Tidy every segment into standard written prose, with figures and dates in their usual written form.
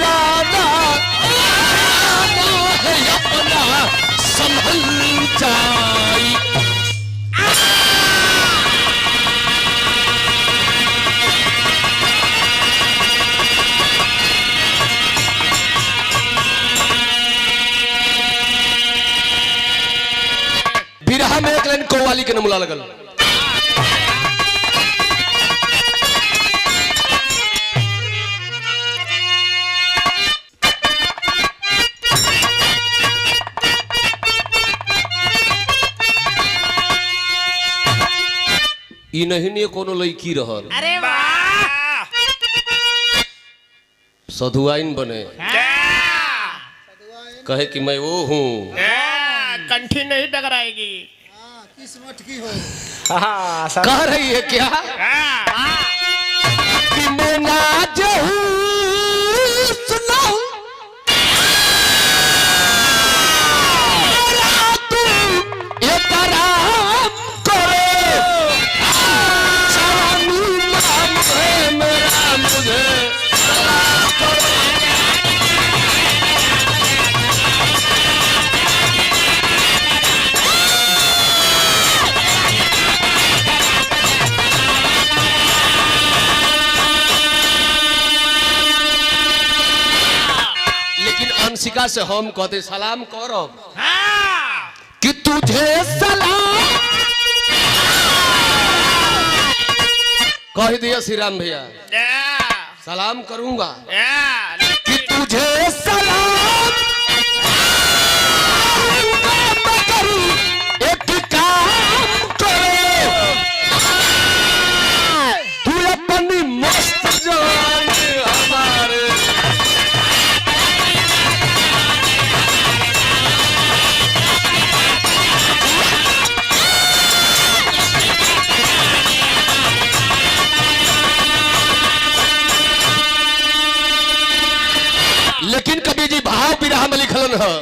जमाना है अपना संभल जाई। बिरहा में एक लाइन कव्वाली के नमूला लगल। ई नहीं कोनो लड़की रहल, अरे वाह, सधुआइन बने, कहे कि मैं वो हूँ, कंठी नहीं टकराएगी। किस्मत की हो। कह रही है क्या कि मैं ना जहूँ सुनाऊं तू ये तराम करे, सलामी नाम है मेरा, मुझे सलाम करे। अंशिका से हम कहते सलाम करब कि तुझे सलाम कह दिया श्री राम भैया, सलाम करूंगा कि तुझे सलाम मगर एक काम करो, तू अपनी मस्त जान हमारे लेकिन कभी जी भाव विरह में लिखलन है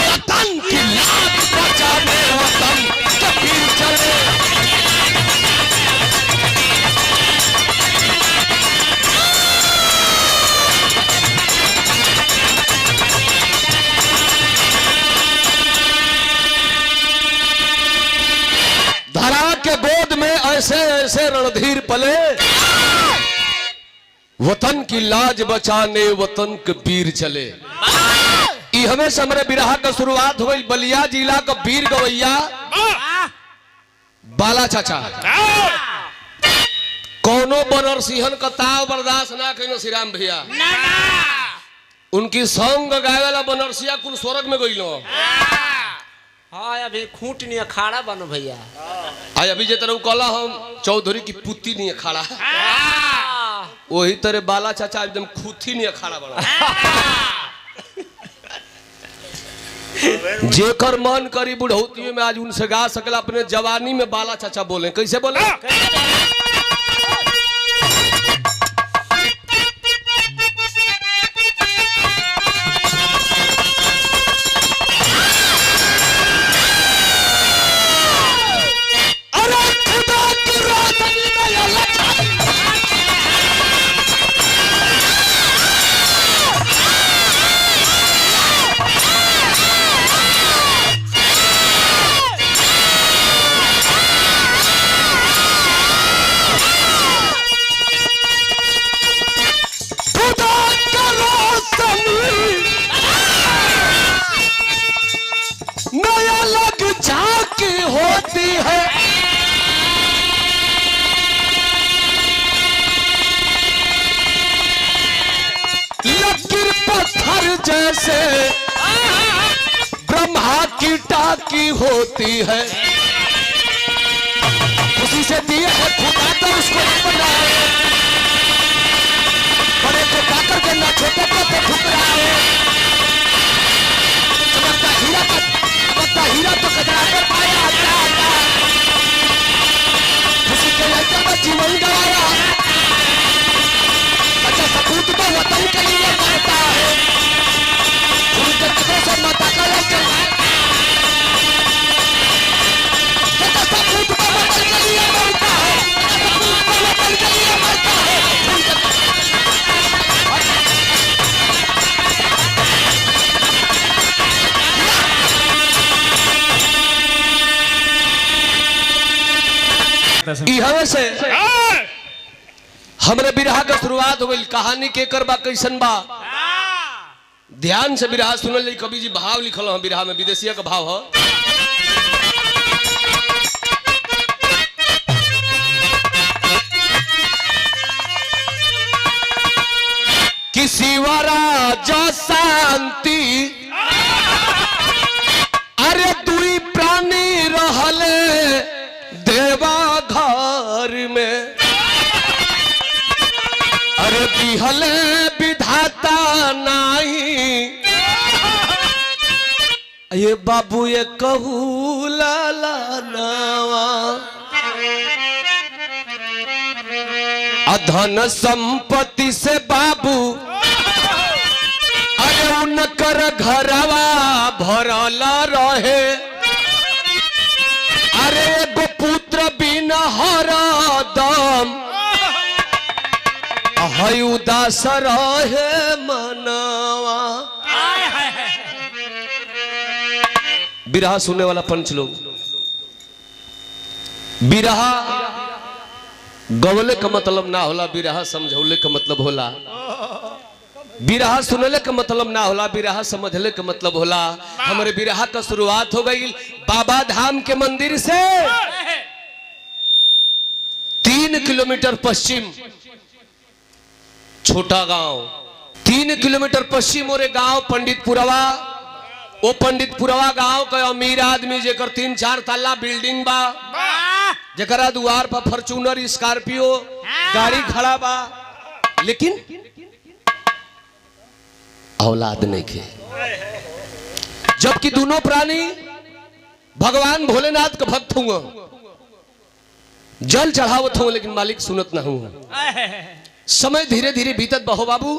वतन की लात बचाने वतन कबीर चले। धरा के गोद में ऐसे ऐसे रणधीर पले, वतन की लाज बचाने वतन के वीर चले। ई हमेशा हमारे बिरहा का शुरुआत हो गई बलिया जिला का वीर गवैया बाला चाचा। कौनो बनर सिंहन का ताव बर्दाश्त ना कहीं श्री राम भैया, उनकी सॉन्ग गावे वाला बनरसिया कुल स्वर्ग में गइलो। हाँ अभी खूंट नहीं अखाड़ा बनो भैया। आज अभी जे तरह कहला हम चौधरी की पुती नहीं अखाड़ा, वही तरह बाला चाचा एकदम खूथी नहीं अखाड़ा बना। जेकर मन करी बुढ़ौती में आज उनसे गा सकला, अपने जवानी में बाला चाचा बोले। कैसे बोले? नया लग झांकी होती है, लकीर पत्थर जैसे ब्रह्मा की टाकी होती है। उसी से दिए है खुदा तो उसको बनाए, बड़े को पाकर के ना छोटे को तो ठुकराए। हीरा तो कचरा पे पाया जाता, उसी के लड़के में जीवन गवाया। अच्छा सपूत तो वतन के लिए मरता है, उनके कदम से माता का लड़का इहवे से हाँ। हमरे बिरहा का शुरुआत हो गई। कहानी के करबा कैसन बा ध्यान से बिरहा सुनल जाई। कवि जी भाव लिखल ह बिरहा में, विदेशिया का भाव ह। किसी वरा जो शांति अरे दुई प्राणी रहले देवा घर में, अरे दिहले विधाता नहीं ये बाबू ये कहू लाला नावा, अधन संपत्ति से बाबू अरे उनकर घरवा भरल रहे, अरे एगो पुत्र बिन हरदम हई उदास रहे मनवा। बिरहा सुनने वाला पंच लोग, बिरहा गवले का मतलब ना होला, बिरहा समझौले का मतलब होला। बिरहा सुनले का मतलब ना होला, बिरहा समझले का मतलब होला। हमारे बिरहा का शुरुआत हो गई बाबा धाम के मंदिर से 3 किलोमीटर पश्चिम छोटा गांव, 3 किलोमीटर पश्चिम और गांव पंडितपुरवा। वो पंडितपुरवा गांव का अमीर आदमी जेकर 3-4 तल्ला बिल्डिंग बा, जकरा द्वार पर फॉर्च्यूनर स्कॉर्पियो गाड़ी खड़ा बा, लेकिन औलाद नहीं के। जबकि दोनों प्राणी भगवान भोलेनाथ का भक्त हुआ, जल चढ़ावत हुआ, लेकिन मालिक सुनत ना हुआ। समय धीरे धीरे बीतत बहो बाबू,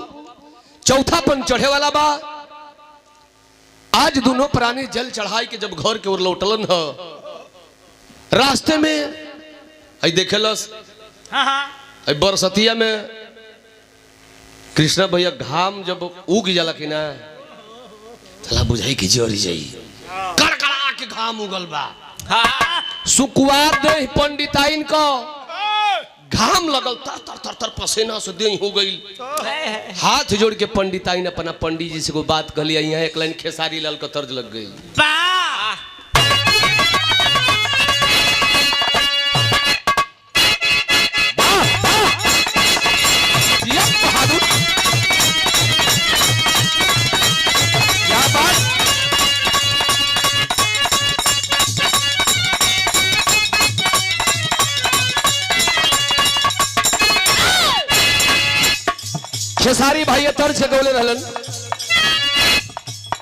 चौथापन चढ़े वाला बा। आज दोनों प्राणी जल चढ़ाई के जब घर के ओर लौटलन ह, रास्ते में आई देखेलस बरसतिया में कृष्णा भैया घाम जब उग जाला कि ना, चला बुझाई की जोरी जाई, कड़कड़ा के घाम उगल बा। सुकुवार दे पंडिताइन को घाम लगल, तर तर तर तर पसीना से देह हो गई। हाथ जोड़ के पंडिताइन अपना पंडित जी से को बात कहली, यहाँ एक लाइन खेसारी लाल का तर्ज लग गई। खेसारी भाई तर्ज से गौले रहलन,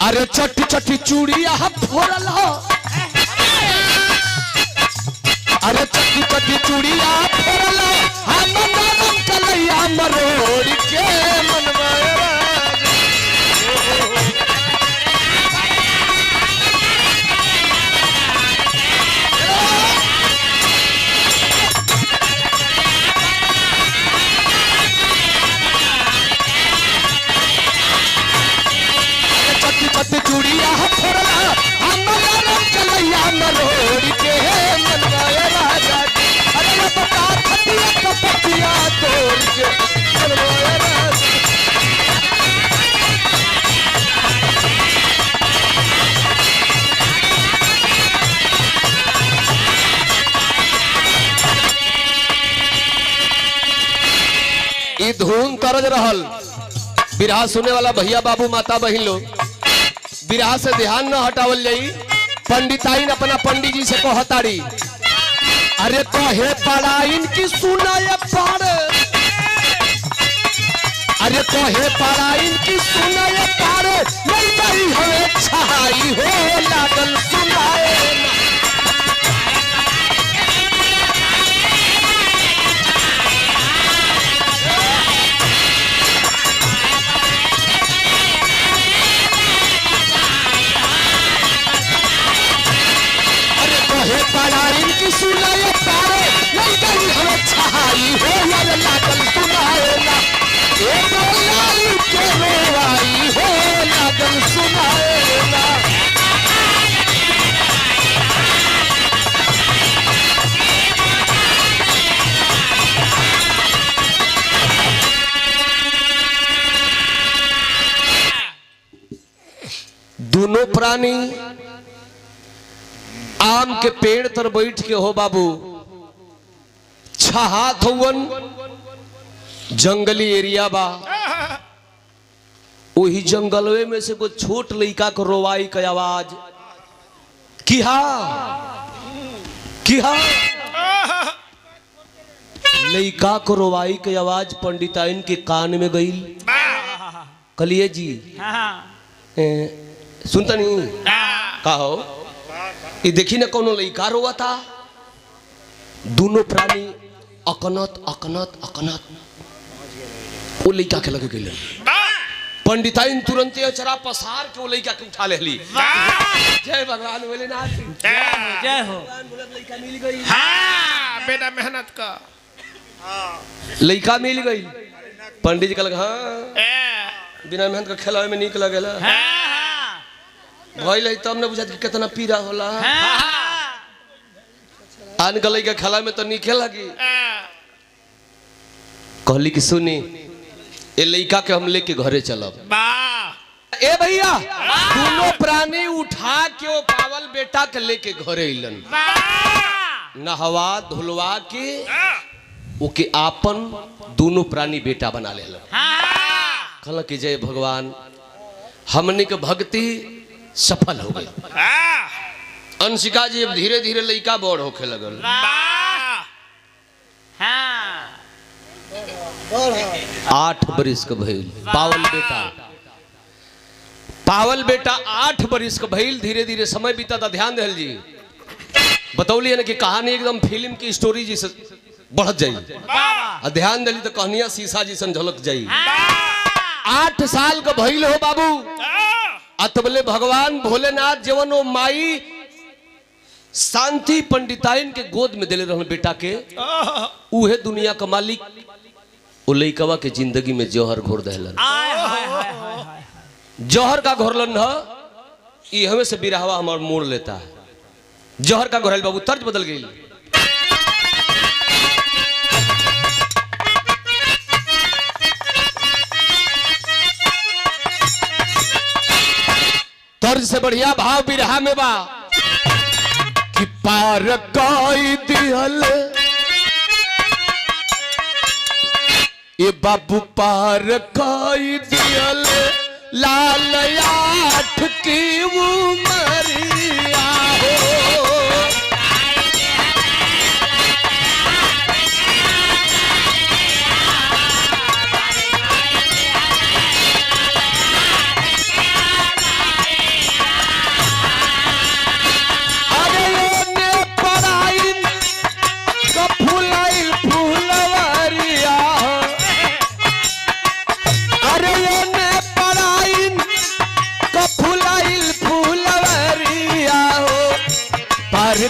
अरे चट्टी चट्टी चूड़िया फोड़ल हो, अरे चट्टी चट्टी चूड़िया फोड़ल हो, हम नाम कलैया मरोड़ के मनवा। चूड़िया फोड़ला हमारा कलैया मरोड़ के मनवाए राजा जी, अरे बता खटिया कपटिया तोड़ के मनवाए राजा। ई धुन तरज रहल। बिरहा सुने वाला भैया बाबू माता बहिन लोग, बिरहा से ध्यान न हटावल जाई। पंडिताइन अपना पंडित जी से कहताड़ी, अरे कहे पढ़ाइन की सुनाए पारे, अरे कहे पढ़ाइन की सुनाए पारे, नहीं हमें छाई हो लागल सुनाए। पढ़ाइन की सुनाए पारे, नहीं हमें छाई हो यार लागल सुनाए ना, एक लाली के रोवाई हो लागल सुनाए ना। दोनों प्राणी आम के पेड़ तर बैठ के हो बाबू छहात हुवन जंगली एरिया बा वही जंगलवे में से कोई छोट लड़का को रोवाई का आवाज किहा लड़का को रोवाई की आवाज पंडिताइन के कान में गई। कलिए जी सुनता नहीं का हो ये देखी ना कोनो लड़का रोवा था। दोनों प्राणी अकनत अकनत अकनत वो लड़का के लगे गई। पंडिताइन तुरंत अचरा पसार के वो लड़का के उठा ले ली। जय भगवान भोलेनाथ जय हो। लड़का मिल गई। हाँ बेटा मेहनत का लड़का मिल गई। पंडित जी कहलक हाँ बिना मेहनत का खेला में निक लगेला भइल तब न बुझात कि कितना पीड़ा होला। आन गलई के खेला में तो निके लगी। कहली कि सुनी ए लड़का के हम लेके घरे चलब। ए भैया दोनों प्राणी उठा के वो पावल बेटा के लेके घरे अइलन। नहवा धुलवा के ओके आपन दोनों प्राणी बेटा बना लेलन। कहला कि जय भगवान हमने के भक्ति सफल हो गई। अंशिका जी अब धीरे धीरे लड़का बड़ होके लगल। 8 बरिस के भइल पावल बेटा 8 बरिस के भइल। धीरे धीरे समय बीता था। ध्यान दे जी बतौली है ना कि कहानी एकदम फिल्म की स्टोरी जी से बढ़त जाई। ध्यान दिली तो कहानियां शीशा जी सन झलक जाई। 8 साल का भइल हो बाबू अतबले भगवान भोलेनाथ जवन वो माई शांति पंडिताइन के गोद में दिले रहन बेटा के उहे दुनिया का मालिक वो लइकवा के जिंदगी में जौहर घोर दहलन। जौहर का घोरलन ह ई हमें से बिरहवा हमार मोड़ लेता है। जौहर का घोरल बाबू तर्ज बदल गई। तर्ज से बढ़िया भाव बिरहा में बा कि पार कोई दिहल ये बाबू पार कोई दिहल लाल 8 की उमरिया हो।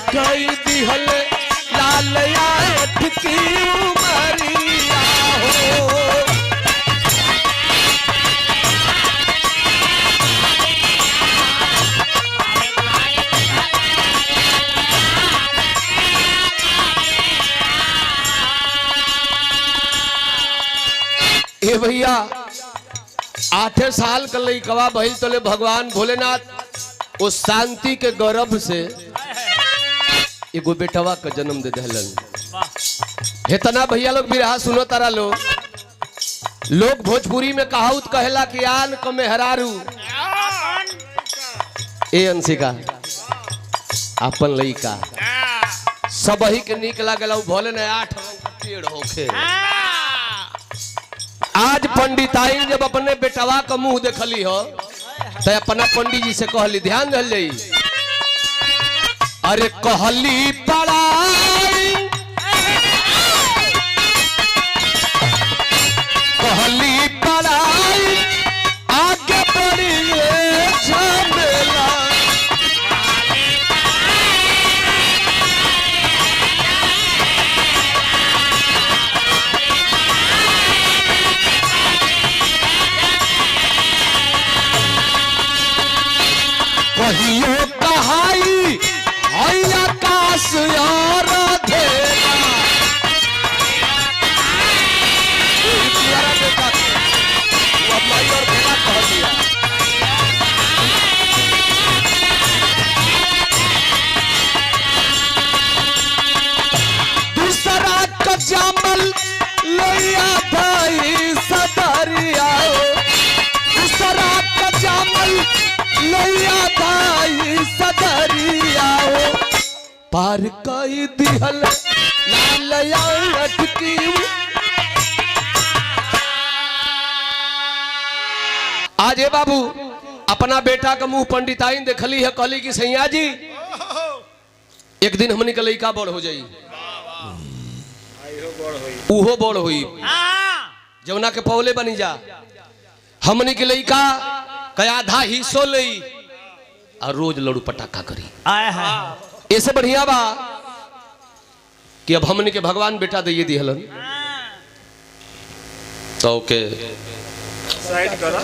कई दिहल लाल 8 की उमरिया हो। ए भैया 8 साल का लइकवा भइल तले भगवान भोलेनाथ उस शांति के गर्भ से एगो बेटवा का जन्म दे दहलन। इतना भैया लोग बिरहा सुनो तारा लोग भोजपुरी में कहावत कहेला कि आन क मेहरारू ए अंशिका अपन लइका सबही के निक लागला भोले ने 8 रंग का पेड़ होखे। आज पंडिताइन जब अपने बेटवा का मुंह देखली हो तो अपना पंडित जी से कहली ध्यान दल जाई। अरे कहली पढ़ाई आगे बढ़िए झमेला। कहियो कहाई आकाश नैया दाई सदरिया पार कई दिहल लालया लटकी। आज हे बाबू अपना बेटा का मुंह पंडिताइन देखली है, कहली कि सैया जी एक दिन हमनी के लइका बड़ हो जाई, उहो बड़ हुई जौना के पौले बनी जा। हमनी के लइका कया आधा हिस्सो लई और रोज लड़ू पटाखा करी। ऐसे बढ़िया बा कि अब हमनी के भगवान बेटा दे दिहलन तो के साइड करा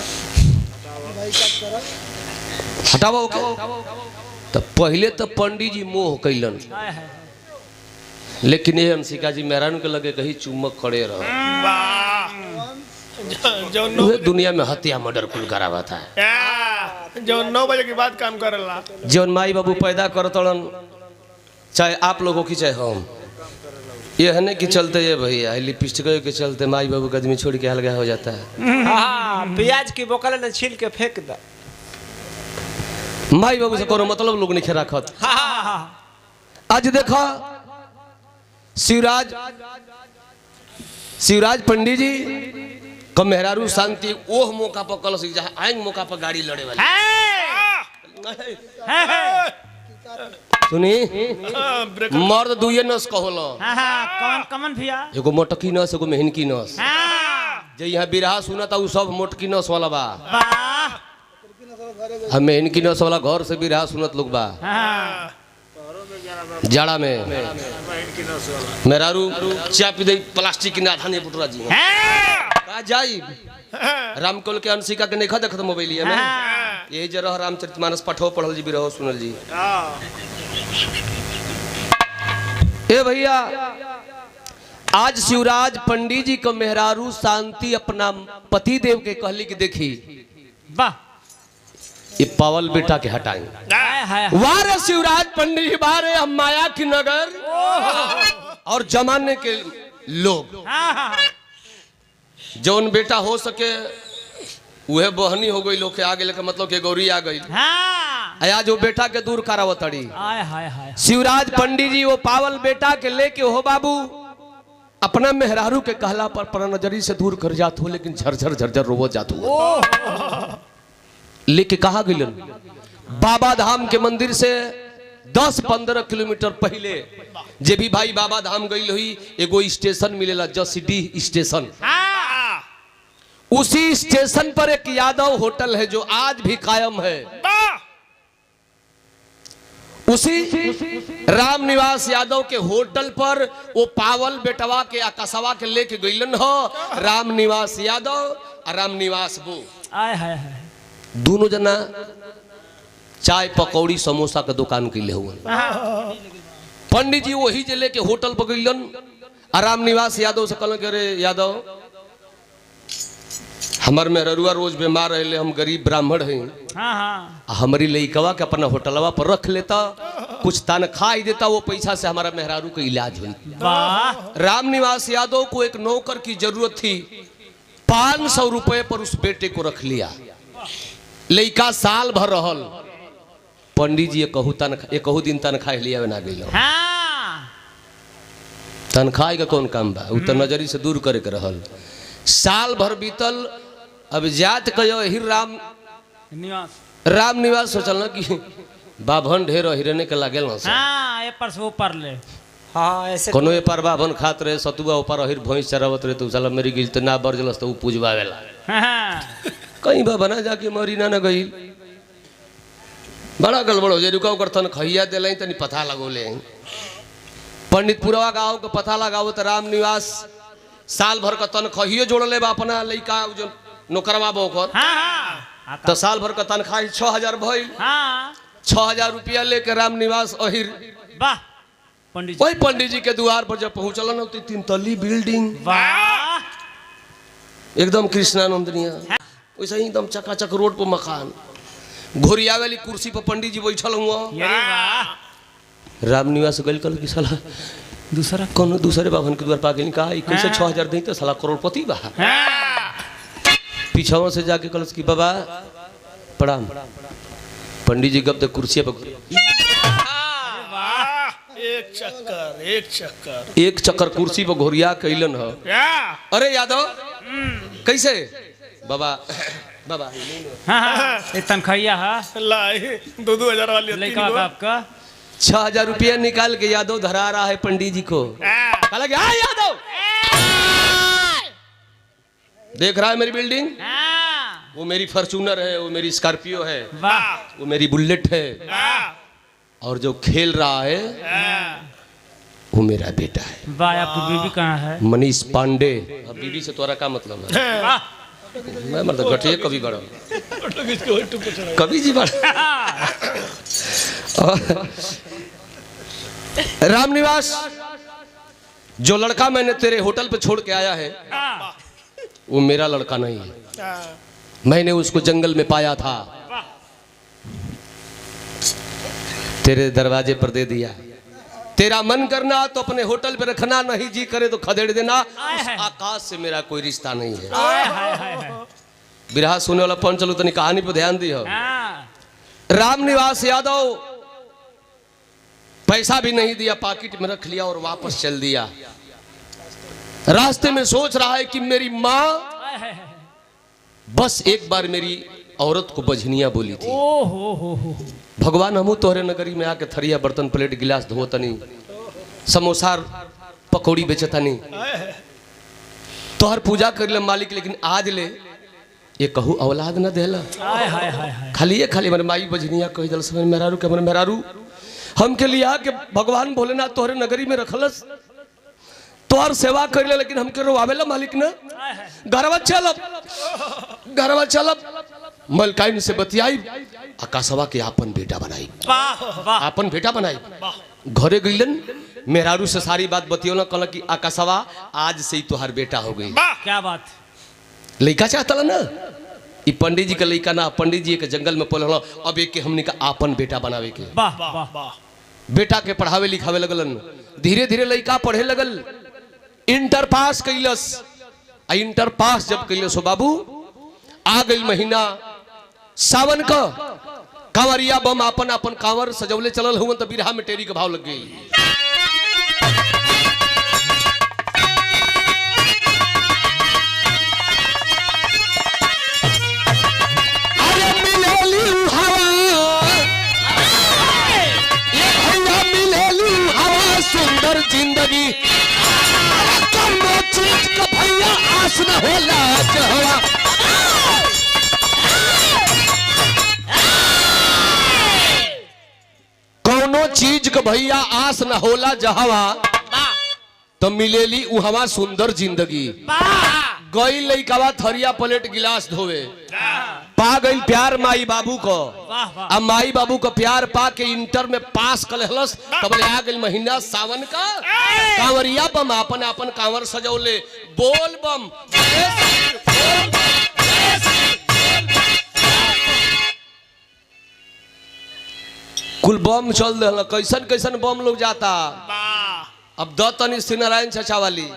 हटावा ओके। तो पहले तो पंडित जी मोह कैलन, लेकिन ये अंशिका जी मेहरान के लगे कहीं चुम्बक खड़े रहो। जो दुनिया में हत्या मर्डर कुल करावा था, जो 9 बजे के बाद काम करला। जौन माई बाबू पैदा करतड़न, चाहे आप लोगों की चाहे हम, ये है नहीं कि चलते ये भैया लिपस्टिक के चलते माई बाबू का आदमी छोड़ के अलग हो जाता है। हाँ, प्याज की बोकल ने छील के फेंक दा। माई बाबू से कोनो मतलब लोग नहीं रखत। आज देखो शिवराज पंडित जी का मेहरारू शांति ओह मौका पर कल से जहाँ आएंगे मौका पर गाड़ी लड़े वाली सुनी मर्द दुए नस कहोलो। कमन भैया एगो मोटकी नस एगो मेहनकी नस। जे यहाँ बिरहा सुना था वो सब मोटकी नस वाला बा, हम मेहनकी नस वाला घर से बिरहा सुनत लोग बा। जाड़ा में मेहरारू चाय पी दे प्लास्टिक की नाथा नहीं पुटरा जी का जाई रामकोल के अंशिका के नहीं देखत मोबाइलिया में यही जरा रामचरितमानस पठो पढ़ल जी बिरहो सुनल जी। ए भैया आज शिवराज पंडित जी को मेहरारू शांति अपना पति देव के कहली कि देखी वाह ये पावल बेटा के हटाएंगे। वारे शिवराज पंडित जी बारे हम माया की नगर और जमाने के लोग जौन बेटा हो सके वह बहनी हो गई लोग के आगे लेके मतलब के गौरी आ गई। आज वो बेटा के दूर करावतड़ी शिवराज पंडित जी वो पावल बेटा के लेके हो बाबू अपना मेहरारू के कहला पर नजरी से दूर कर जात हो, लेकिन झरझर झरझर रोवो जात हो। लेके कहा गइलन बाबा धाम के मंदिर से 10-15 किलोमीटर पहले जे भी भाई बाबा धाम गई हुई एगो स्टेशन मिलेला जसीडी स्टेशन। उसी स्टेशन पर एक यादव होटल है जो आज भी कायम है। उसी राम निवास यादव के होटल पर वो पावल बेटवा के आकाशवा के लेके गइलन हो राम निवास यादव और राम निवास बो। दोनों जना चाय पकौड़ी समोसा का दुकान के लिए हुए। पंडित जी वही जे लेके होटल पर गइलन राम निवास यादव से कहलन अरे यादव हमार मेहरुआ रोज बीमार रहे, हम गरीब ब्राह्मण हैं, हमारी लइकवा के अपना होटलवा पर रख लेता, कुछ तनख्वाह ही देता, वो पैसा से हमारा मेहरारू का इलाज हुई। राम निवास यादव को एक नौकर की जरूरत थी, 500 रुपए पर उस बेटे को रख लिया। लइका साल भर रहल, पंडित जी एकहू दिन तनख्वाह लिया ना गई। तनख्वाह का कौन काम बा, तो नजरी से दूर करे के रहल। साल भर बीतल, अब जात कहो ही राम निवास सोचल ना कि बाभन ढेर हिरने के लागेल कोनो ए पर बाभन खात रहे सतुआ ऊपर अहिर भैंस चरावत रहे तो साला मेरी गिल तो ना बरजलस तो पूजवावेला कहीं बाबा ना जाके मरी ना गई। बड़ा गड़बड़ हो जाए, रुकाओ कर तन खैया दिल तनी पता लगोले। पंडितपुरवा गाँव के पता लगाओ तो राम निवास साल भर का तनख्वाह जोड़ ले अपना लइका जो नौकरवा बोकर तो साल भर का तनख्वाह 6000 भइल। 6000 रुपया लेके राम निवास अहिर वही पंडित जी के द्वार पर जब पहुंचल न तो 3 तल्ली बिल्डिंग एकदम कृष्णानंदनिया, वैसे ही एकदम चकाचक रोड पर मकान, घोरिया वाली कुर्सी पर पंडित जी बैठल हुआ। राम निवास गल कल की साला दूसरा कौन दूसरे बाभन के द्वार पागे कहा कैसे 6000 दी तो साला करोड़पति बा। पीछाओं से जाके कल की बाबा प्रणाम, पंडित जी कब तक कुर्सी पर एक चक्कर एक चक्कर एक चक्कर कुर्सी पर घोरिया कैलन ह। क्या अरे यादव कैसे बाबा बाबा हाँ हाँ ये तनखैया है लाई 2,000 वाली होती लड़का नहीं बाप का 6,000 रुपया निकाल के यादव धरा रहा है पंडित जी को। कहा कि हाँ यादव देख रहा है मेरी बिल्डिंग, हाँ वो मेरी फॉर्च्यूनर है, वो मेरी स्कॉर्पियो है, वाह वो मेरी बुलेट है, और जो खेल रहा है वो मेरा बेटा है वाह आपकी बीवी कहाँ है मनीष पांडे। अब बीवी से तुम्हारा क्या मतलब है? वाह मैं मतलब घटिया कभी बड़ा है कभी जी बड़ा रामनिवास जो लड़का मैंने तेरे होटल पे छोड़ के आया है हाँ वो मेरा लड़का नहीं है, मैंने उसको जंगल में पाया था, तेरे दरवाजे पर दे दिया। तेरा मन करना तो अपने होटल पे रखना, नहीं जी करे तो खदेड़ देना। उस आकाश से मेरा कोई रिश्ता नहीं है। बिरहा सुने वाला पहुंच चलो तनी कहानी पे ध्यान दियो। हाँ रामनिवास यादव पैसा भी नहीं दिया, पॉकेट में रख लिया और वापस चल दिया। रास्ते में सोच रहा है कि मेरी माँ बस एक बार मेरी औरत को बजनिया बोली थी। ओ हो भगवान हमू तोहरे नगरी में आके थरिया बर्तन प्लेट गिलास धोतनी, समोसा पकौड़ी बेचतनी, तोहर पूजा कर ले मालिक, लेकिन आज ले ये कहू औलाद न देला। खाली मेरे माई बजनिया कह दल समय मेहरारू के मेहरारू हम के लिया के भगवान भोलेनाथ तोहरे नगरी में रखलस, तोहर सेवा कर ले, लेकिन हमके रोवावेला मालिक न। घरवा चलब मलकाइन से बतियाई, आकाशवा के आपन बेटा बनाई, आपन बेटा बनाई। घरे गईलन मेहरारू से सारी बात बतियोला, कहला कि आकाशवा आज से ही तोहर बेटा हो गई। क्या बात लड़का चाहता ना, ई पंडित जी का लड़का ना, पंडित जी के जंगल में पल अब एक के हमने का आपन बेटा बनावे के। वाह वाह बेटा के पढ़ावे लिखावे लगलन, धीरे धीरे लड़का पढ़े लगल, इंटर पास कैलस। इंटर पास जब कैलस हो बाबू, आ गई महीना सावन का, कांवरिया बम अपन अपन कांवर सजौले चलल हुआ, तो बिरहा में टेरी के भाव लग गई। सुंदर जिंदगी चीज का भैया आस न होला जहवा, कौनो चीज का भैया आस न होला जहवा, तो मिलेली उहवा सुंदर जिंदगी। गई लइकावा थरिया प्लेट गिलास धोवे, पा गई प्यार माई बाबू को, अब माई बाबू को प्यार पा के इंटर में पास कलहलस। तब ले आ गई महीना सावन का, कांवरिया बम अपन अपन कांवर सजौले, बोल बम कुल बम चल दे। कैसन कैसन बम लोग जाता। अब दत्तनी श्री नारायण चचा वाली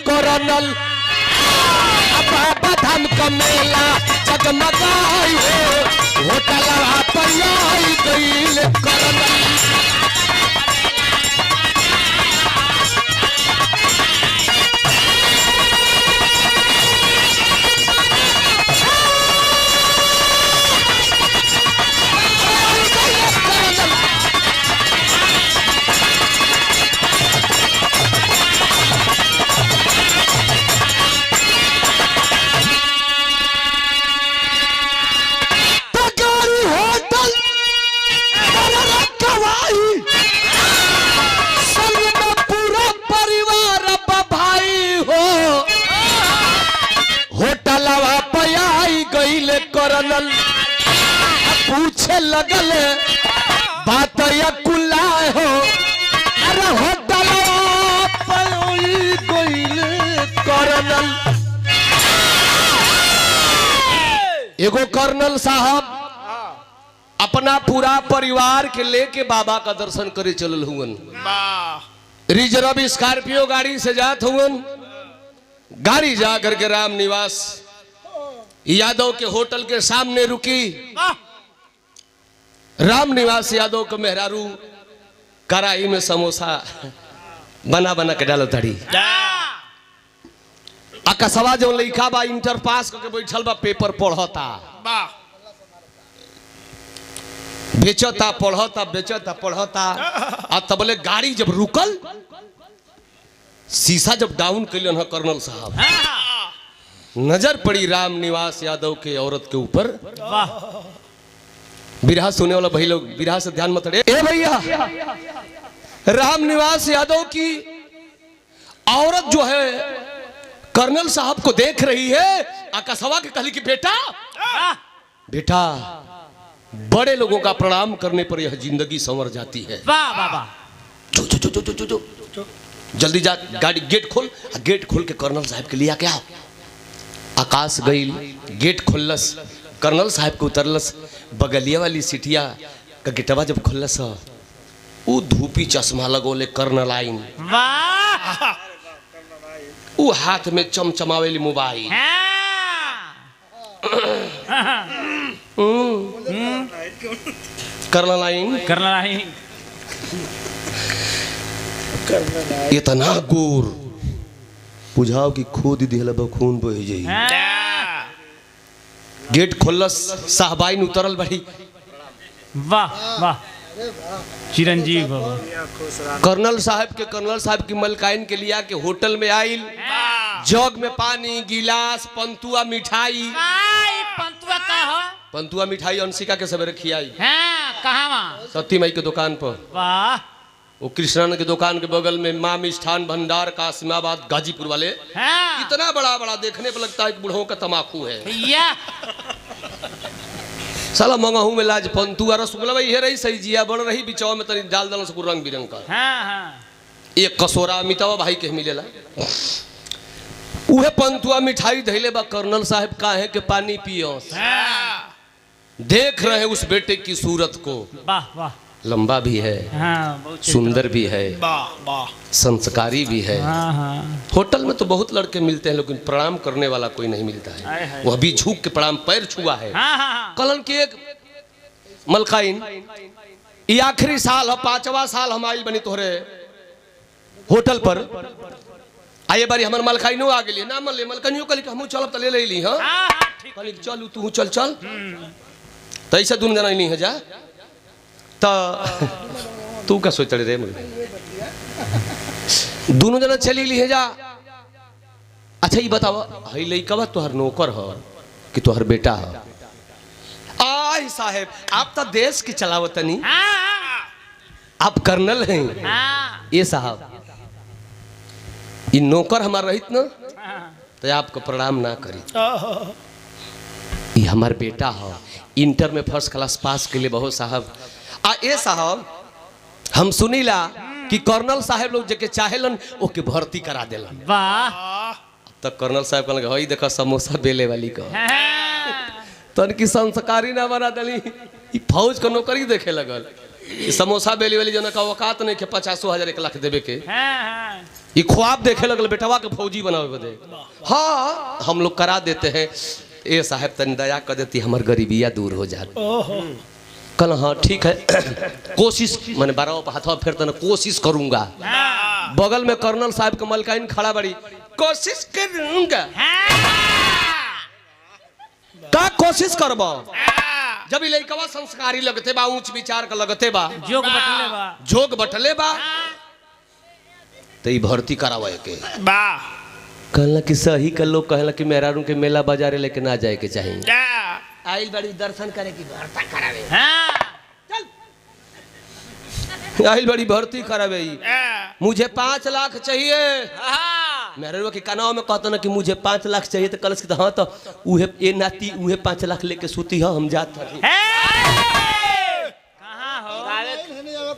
करनल बाबा धाम का मेला जगमगाई हो, होटलवा पर आई गईल करनल। करनल पूछे लगल बात या कुलाए हो अरे होटल कर्नल एगो कर्नल साहब अपना पूरा परिवार के लेके बाबा का दर्शन करे चलल हुवन। रिजर्व स्कॉर्पियो गाड़ी से जात हुवन। गाड़ी जा करके राम निवास यादव के होटल के सामने रुकी। राम निवास यादव के मेहरारू कढ़ाई में समोसा बना बना के डालो तड़ी। अकसवा जो लइका बा इंटर पास करके बैठल बा पेपर पढ़ता बेचता पढ़ता बेचता पढ़ता। आ तबले गाड़ी जब रुकल शीशा जब डाउन कैलन है कर्नल साहब नजर पड़ी राम निवास यादव के औरत के ऊपर। बिरहा सुने वाला भाई लोग बिरहा से ध्यान मत रहे। ए भैया राम निवास यादव की औरत जो है कर्नल साहब को देख रही है। आकाशवा के कहली कि बेटा बेटा बड़े लोगों का प्रणाम करने पर यह जिंदगी संवर जाती है। वाह वाह वाह। जो जो जो जो जो जो जल्दी जा गाड़ी गेट खोल। गेट खोल के कर्नल साहब के लिए आके आओ। आकाश गई गेट खोलस कर्नल साहब को उतरलस। बगलिया वाली सिटिया का गेटवा जब खोलस वो धूपी चश्मा लगोले कर्नल आइन। वाह। वो हाथ में चमचमावेली मोबाइल। कर्नल आइन करना नहीं। इतना गोर बुझाओ कि खोद दिहला खून बह जाई। गेट खोलस साहबाइन उतरल बड़ी। वाह वाह चिरंजीव बाबा। कर्नल साहब की मलकाइन के लिए आके होटल में आइल। जग में पानी गिलास पंतुआ मिठाई। पंतुआ का हो? पंतुआ मिठाई अंशिका के सवेरे खियाई। कहाँ वहाँ? सती माई के दुकान पर। वाह। वो कृष्णन के दुकान के बगल में माँ मिष्ठान भंडार कासिमाबाद गाजीपुर वाले। इतना बड़ा बड़ा देखने पर लगता है कि बूढ़ों का तमाकू है। साला मंगाहू में लाज पंतुआ रसगुल्ला भाई है रही सही जिया बन रही बिचाव में तनी डाल दल सब रंग बिरंग का। एक कसोरा अमितावा भाई के मिलेला उहे पंतुआ मिठाई धैले बा। कर्नल साहब काहे के पानी पियो देख रहे उस बेटे की सूरत को। वाह वाह। लंबा भी है सुंदर भी है संस्कारी भी है। होटल में तो बहुत लड़के मिलते हैं लेकिन प्रणाम करने वाला कोई नहीं मिलता है। वह भी झुक के प्रणाम पैर छुआ है। कलन की एक मलकाइन ये आखिरी साल है 5वां साल हम आइल बनी तोहरे होटल पर। आइए बारी हमारे मलकाइनो आ गई ना मल मलकाइनो कल हम चलब तो ले ली। हाँ कल चल तू चल चल तो ऐसा दोनों जना नहीं है जा तो तू का सोच रे दोनों जना चली ली है जा। अच्छा ये बताओ हई लइका तोहर नौकर हो कि तोहर बेटा हो? आई साहेब आप तो देश की चलावत नहीं आप कर्नल हैं। ये साहब ये नौकर हमारा रहित ना तो आपको प्रणाम ना करी। ये हमार बेटा हो इंटर में फर्स्ट क्लास पास के लिए बहुत साहब। ए साहब हम सुनीला कि कर्नल साहब लोग जके चाहेलन ओके भर्ती करा देलन। वाह। तो कर्नल साहब कहलन हई देखो समोसा बेले वाली को तन की संस्कारी ना बना दली। ई फौज का नौकरी देखे लगल। समोसा बेली वाली जना का औकात नहीं के 50,000 1 लाख देवे के। ये ख्वाब देखे लगल बेटवा के फौजी बनावे बदे। हाँ हम लोग करा देते हैं। ए साहब तन दया कर देती हमार गरीबिया दूर हो जाती। कल हाँ ठीक है कोशिश मैंने 12 हाथों फिर तन कोशिश करूंगा। बगल में कर्नल साहब के मलकाइन खड़ा बड़ी कोशिश करूंगा। का कोशिश करबो जब लइकवा संस्कारी लगते बा ऊंच विचार का लगते बा जोग बटले बा तो ई भर्ती करावे के बा। कहला कि सही का लोग कहला कि मेहरारू के मेला बाजारे लेके ना जाए के चाहिए। आइल बड़ी दर्शन करे की भर्ती करावे। चल आइल बड़ी भर्ती करावे। मुझे 5 लाख चाहिए। मेहरारू के कानाव में कहता ना कि मुझे 5 लाख चाहिए तो कलश की हाँ तो उहे ए नाती उहे 5 लाख लेके सूती है हम जात हरी। कहाँ हो?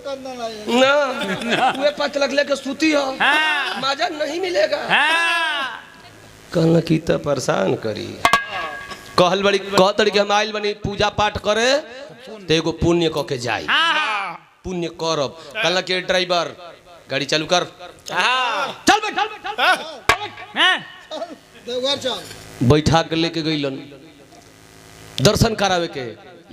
करना नहीं ना वे पत लगले के सूती हो हाँ। मजा नहीं मिलेगा हाँ। कहना की तो परेशान करी कहल बड़ी कह तरीके हम आइल बनी पूजा पाठ करे तो एगो पुण्य क के जाई हाँ। पुण्य करब कहला के ड्राइवर गाड़ी चालू कर चल बैठ हाँ। देवघर चल बैठा के लेके गईलन दर्शन करावे के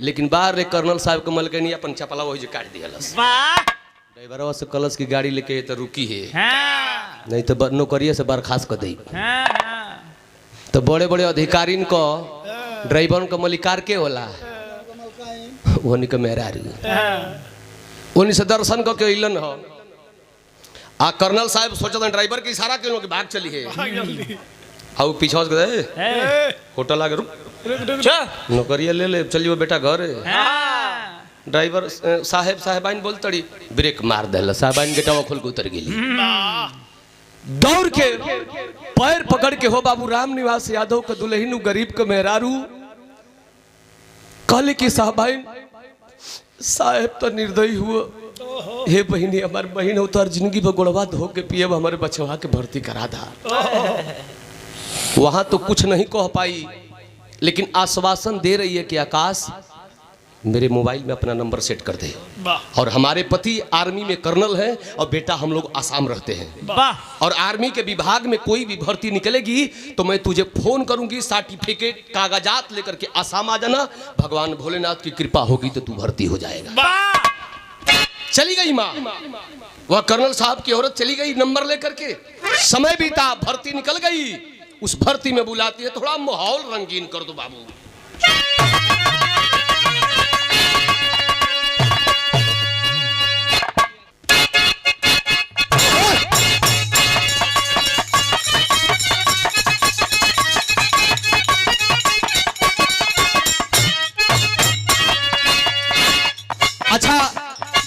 लेकिन बाहर रे कर्नल साहब के मलकनी अपन चपला वही जो काट दियलस वाह। ड्राइवरवा से कलस की गाड़ी लेके तो रुकी है हाँ। नहीं तो नौकरिया से बर्खास्त कर दी हाँ। तो बड़े बड़े अधिकारीन को ड्राइवर का मलिकार के होला वही के मेहरारू उन्हीं से दर्शन करके अइलन हो आ कर्नल साहब सोचते ड्राइवर के इशारा के लोग भाग चली है आओ पीछे से गए होटल आगे रुक नौकरिया ले ले चलिए बेटा घर हाँ। ड्राइवर साहेबाइन बोल तड़ी ब्रेक मार देला साहेबाइन गेटवा खोल के उतर गेली दौड़ के पैर पकड़ के हो बाबू राम निवास यादव के दुल्हन गरीब के मेहरारू कहले कि साहबाइन साहेब तो निर्दयी हुआ हे बहनी हमार बहन हो तो जिंदगी पर गोड़वा धो के पिए हमारे बचवा के भर्ती करा था वहां तो कुछ नहीं कह पाई लेकिन आश्वासन दे रही है कि आकाश मेरे मोबाइल में अपना नंबर सेट कर दे और हमारे पति आर्मी में कर्नल हैं और बेटा हम लोग आसाम रहते हैं वाह। और आर्मी के विभाग में कोई भी भर्ती निकलेगी तो मैं तुझे फोन करूंगी सर्टिफिकेट कागजात लेकर के आसाम आ जाना भगवान भोलेनाथ की कृपा होगी तो तू भर्ती हो जाएगा वाह। चली गई माँ वह कर्नल साहब की औरत चली गई नंबर लेकर के समय बीता भर्ती निकल गई उस भर्ती में बुलाती है थोड़ा माहौल रंगीन कर दो बाबू अच्छा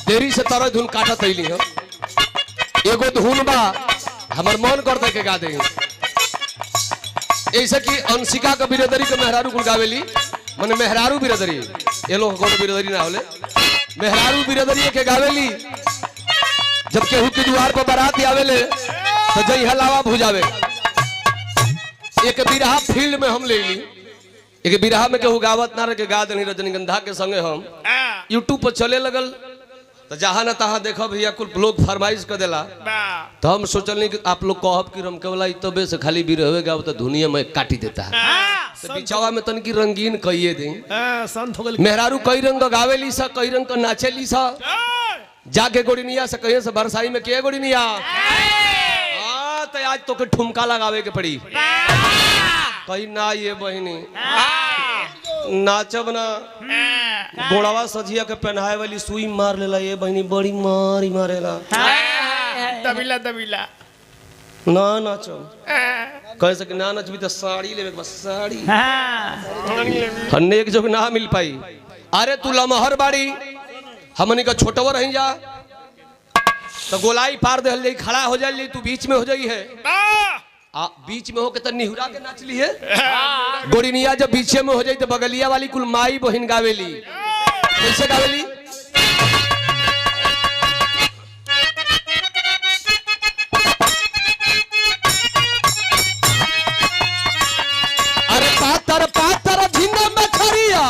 देरी से तरह धुन काटा तैली हो एगो धुन बा हमर मन कर दे के गा दे ऐसे कि अंशिका का बिरदरी के मेहरारू कुल गावेली माने मेहरारू बिरदरी ये लोग कोनो बिरदरी ना होले मेहरारू बिरदरी के गावेली जब केहू के द्वार पर बारात आवेले तो जई हलावा भुजावे एक बिरहा फील्ड में हम ले ली एक बिरहा में केहू गावत ना रहे गा देनी रजनीगंधा के संगे हम यूट्यूब पर चले लगल तो जहाँ न तहाँ देखो भैया कुल लोग फरमाइश कर देला तो हम सोचल कि आप लोग कहब कि रमके वाला तबे से खाली भी रहेगा तो दुनिया में काटी देता है तो बिछावा में तन की रंगीन कहिए दे संत हो गल मेहरारू कई रंग का गावेली सा कई रंग का नाचेली सा जाके गोड़िनिया से कहे से बरसाई में के गोड़िनिया हाँ तो आज तो के ठुमका लगावे के पड़ी कहीं ना ये बहिनी नाचब ना गोड़वा सजिया के पहनाए वाली सुई मार लेला ये बहनी बड़ी मारी मारेला दबिला दबिला ना नाचो कह सके ना नचबी तो साड़ी लेवे बस साड़ी अनेक जो ना मिल पाई अरे तू लमहर बाड़ी हमनी का छोटवर रही जा तो गोलाई पार दे ले खड़ा हो जाए तू बीच में हो जाई है बीच में हो के निहुरा के नाच ली है गोड़िनिया जब बीचे में हो जाए तो बगलिया वाली कुल माई बहन गावेली कैसे गावेली अरे पातर पातर झिंगा मछरिया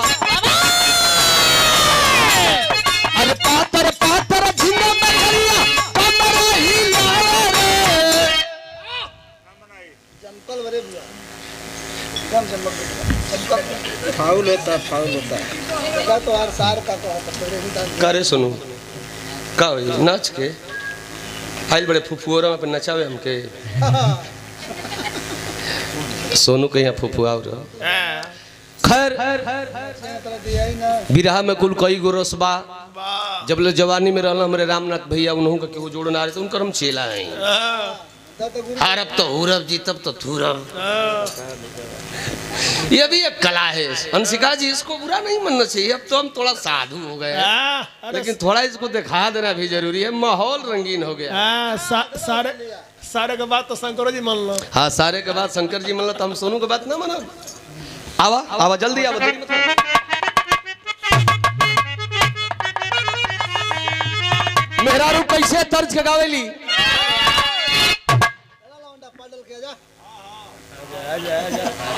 अरे पातर पातर झिंगा मछरिया कमरा हिला रे जमकल बरे बुआ एकदम फाउल होता है का तो हर सार का तो तेरे ही दान करे सुनो का होई नाच के आइल बड़े फुफुओरा में पे नचावे हमके सोनू के यहाँ फुफुआ रहो खैर तरह दिया ही ना बिरहा में कुल कई गो रसबा जब ले जवानी में रहला हमरे रामनाथ भैया उन्हों का केहू जोड़ ना रहे तो उनकर हम चेला हैं तो गुरु अरब तो उरब जी तब तो थूरब ये भी एक कला है अंशिका जी इसको बुरा नहीं मानना चाहिए अब तो हम थोड़ा साधु हो गए हैं लेकिन थोड़ा इसको दिखा देना भी जरूरी है माहौल रंगीन हो गया सारे सारे के बाद तो शंकर जी मान लो हाँ सारे के बाद शंकर जी मान लो तो हम सोनू के बात ना माना आवा आवा जल्दी आवा देरी मत मेहरारू कैसे तर्ज के गावेली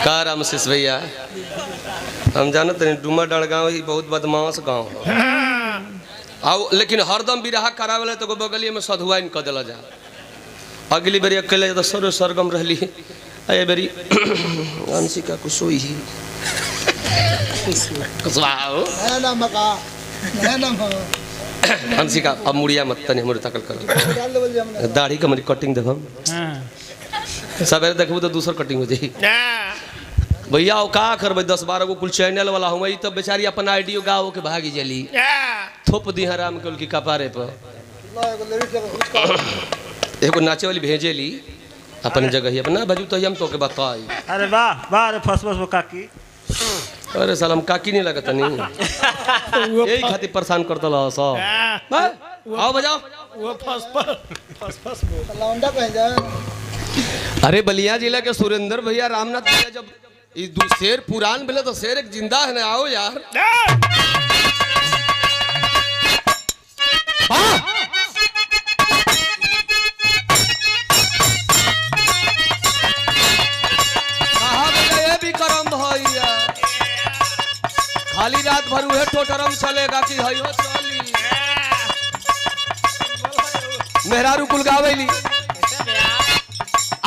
का रामशिष भैया हम जानते हैं डुमा डड़ गाँव ही बहुत बदमाश गाँव है आओ लेकिन हरदम बिरहा करावे तो बगलिए में सधुआइन क दिला जा अगली बेरी अकेले तो सर सरगम रहली अये बेरी अंशिका कुसोई ही कुसवाओ अंशिका अब मुड़िया मत तनी हमरे तकल कर दाढ़ी का मेरी कटिंग देखो सवेरे देखबो तो दूसर कटिंग हो जाई भैया ओ का करबे 10-12 गो कुल चैनल वाला हम ई तो बेचारी अपन आईडियो गाओ के भागी जली थोप दी हराम के उनकी कपारे पर एगो नाचे वाली भेजेली अपन जगह ही अपना बाजू तो हम तो के बताई अरे वाह वाह अरे फस फस वो काकी अरे साला हम काकी नहीं लगत नहीं यही खातिर परेशान करत ला सब आओ बजाओ वो फस लौंडा कह जा अरे बलिया जिला के सुरेंद्र भैया रामनाथ भैया जब ये दो शेर पुरान मिले तो शेर एक जिंदा है ना आओ यार ये भी करम भैया खाली रात भर उहे टोटरम चलेगा कि हयो चली मेहरारू कुल गावेली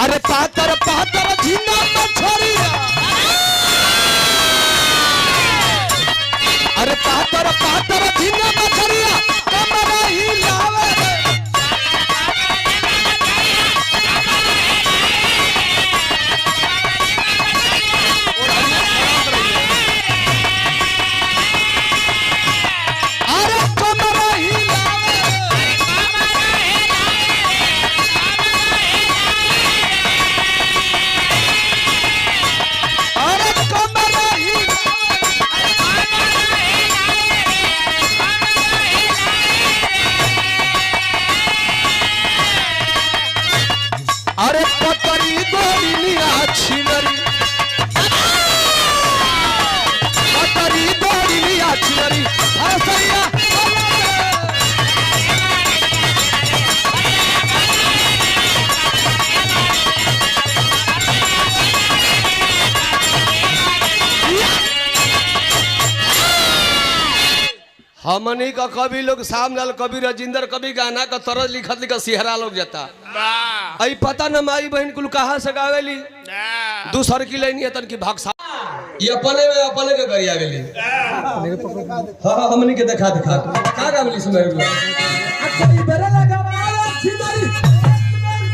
अरे पातर पातर झींगा मछरिया अरे पातर पातर झींगा मछरिया कमरा ही लावे अरे कमरा ही अरे पतरी गोरी निया छिलरी पतरी गोरी निया छिलरी हसैया हमनी का कवि लोग सामने कवि राजेंद्र कवि गाना का तरह लिखत लिखत सिहरा लोग जाता आई पता न माई बहन कुल कहाँ से गावेली दूसर की लेनी है तन की भागसा ये अपने के गरिया गेली हां हमनी के दिखा का गावली सुनाई अच्छा ई बेरे लगा छिदारी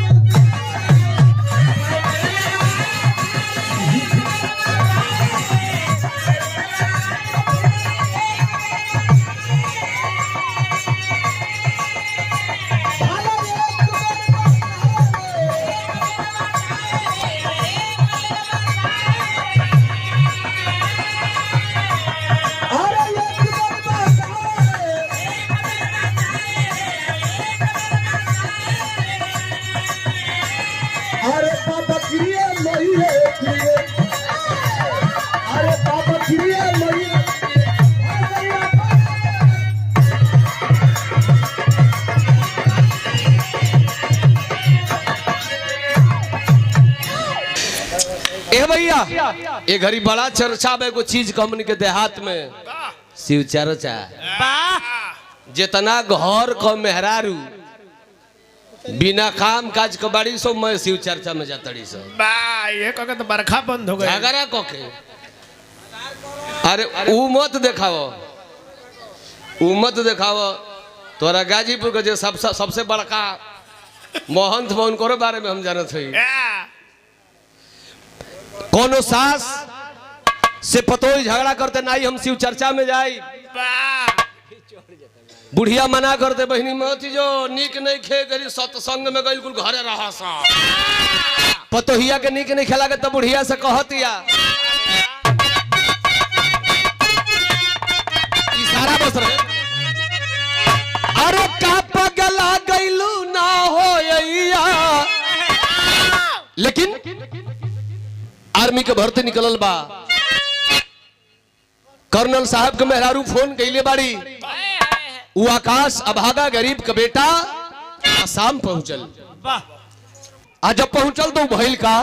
ये घड़ी बड़ा चर्चा में को चीज कमन के देहात में शिव चर्चा जितना घर को मेहरारू बिना काम काज के बड़ी सो मैं शिव चर्चा में जातड़ी सो ये कह तो बरखा बंद हो गया झगड़ा को के अरे ऊ मत देखाओ तोरा गाजीपुर के जो सबसे बड़का महंत भवन को बारे में हम जानत हई कोनो सास से पतोई झगड़ा करते नहीं हम शिव चर्चा में जाई बुढ़िया मना करते बहनी मत जो नीक नहीं खे गरी सत्संग में गइल कुल घरे रहा सा पतोहिया के नीक नहीं खेला के तब बुढ़िया से कहतिया इशारा बस रहे अरे का पगला गइलू ना होइया लेकिन आर्मी के भर्ती निकलल बा कर्नल साहब के मेहरारू फोन कइले बाड़ी वो आकाश अभागा गरीब का बेटा आसाम पहुंचल। वाह आज जब पहुंचल तो भइल का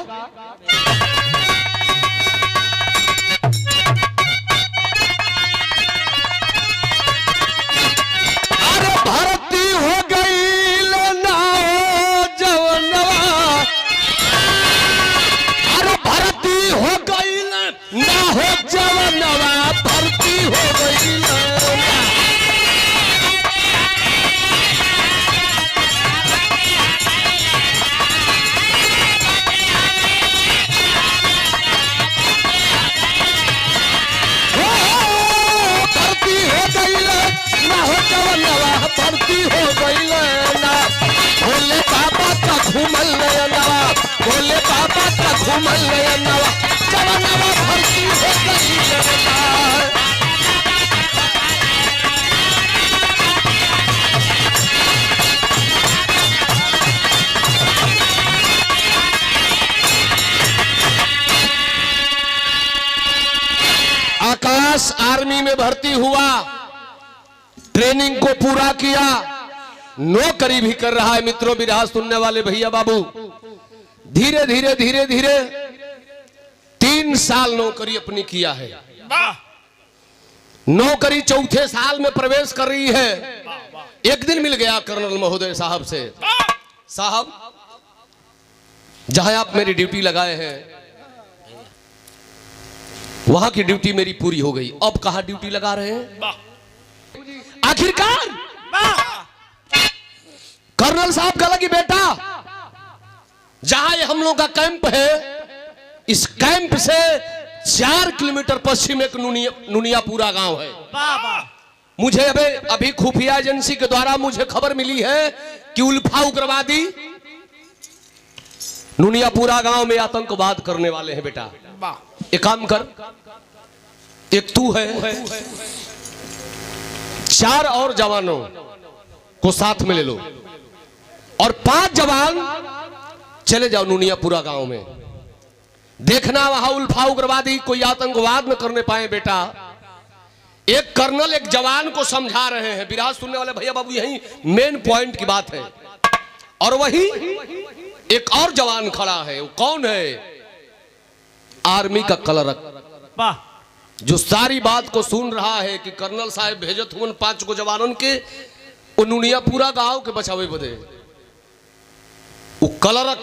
अरे भर्ती हो गई ना जवनवा, अरे भर्ती हो गई ना हो जवनवा, भर्ती हो गई ना। भर्ती हो गई ना, भोले बाबा का घूमल नवा, भोले बाबा का घूमल नवा, जवनवा भर्ती हो गई ना। आकाश आर्मी में भर्ती हुआ, ट्रेनिंग को पूरा किया, नौकरी भी कर रहा है। मित्रों बिरहा सुनने वाले भैया बाबू, धीरे धीरे धीरे धीरे 3 साल नौकरी अपनी किया है। नौकरी चौथे साल में प्रवेश कर रही है। एक दिन मिल गया कर्नल महोदय साहब से, साहब जहां आप मेरी ड्यूटी लगाए हैं वहां की ड्यूटी मेरी पूरी हो गई, अब कहां ड्यूटी लगा रहे हैं? आखिरकार कर्नल साहब कहा कि बेटा जहां ये हम लोग का कैंप है, इस कैंप से 4 किलोमीटर पश्चिम एक नुनियापुरा गांव है। मुझे अभी खुफिया एजेंसी के द्वारा मुझे खबर मिली है कि उल्फा उग्रवादी नुनियापुरा गांव में आतंकवाद करने वाले हैं। बेटा एक काम कर, एक तू है, 4 और जवानों को साथ में ले लो और 5 जवान चले जाओ नुनियापुरा गांव में, देखना वहां उल्फा उग्रवादी कोई आतंकवाद न करने पाए। बेटा एक कर्नल एक जवान को समझा रहे हैं। बिरहा सुनने वाले भैया बाबू यही मेन पॉइंट की बात है। और वही एक और जवान खड़ा है, वो कौन है? आर्मी का क्लर्क, जो सारी बात को सुन रहा है कि कर्नल साहब भेजत हुए 5 को जवानन के नुनियापुरा गांव के बचावे बदे। वो क्लर्क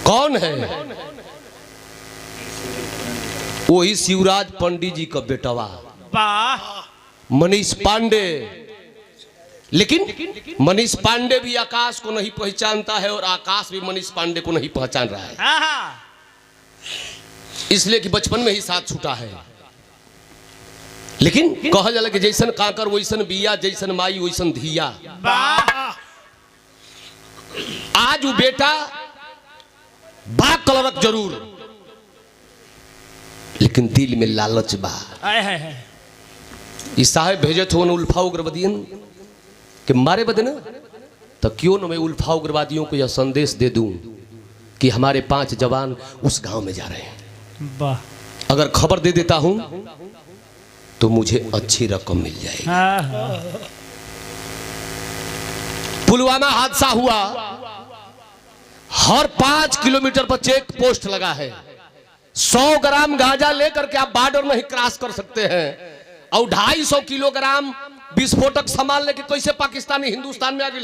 कौन है? वही शिवराज पंडित जी का बेटवा मनीष पांडे। लेकिन मनीष पांडे भी आकाश को नहीं पहचानता है और आकाश भी मनीष पांडे को नहीं पहचान रहा है, इसलिए कि बचपन में ही साथ छूटा है। लेकिन कहा जाला कि जैसन काकर वैसन बिया, जैसन माई वैसन धिया। आज वो बेटा बा क्लर्क जरूर, लेकिन दिल में लालच बा। इस साहब भेजत हो उल्फा उग्रवादियन के मारे बदे ना, तो क्यों न मैं उल्फा उग्रवादियों को यह संदेश दे दूं कि हमारे 5 जवान उस गांव में जा रहे हैं। अगर खबर दे देता हूं तो मुझे अच्छी रकम मिल जाएगी। पुलवामा हादसा हुआ, हर 5 किलोमीटर पर चेक पोस्ट लगा है। 100 ग्राम गांजा लेकर के आप बॉर्डर नहीं क्रॉस कर सकते हैं, और 250 किलोग्राम विस्फोटक सामान लेके कैसे पाकिस्तानी हिंदुस्तान में आ गए?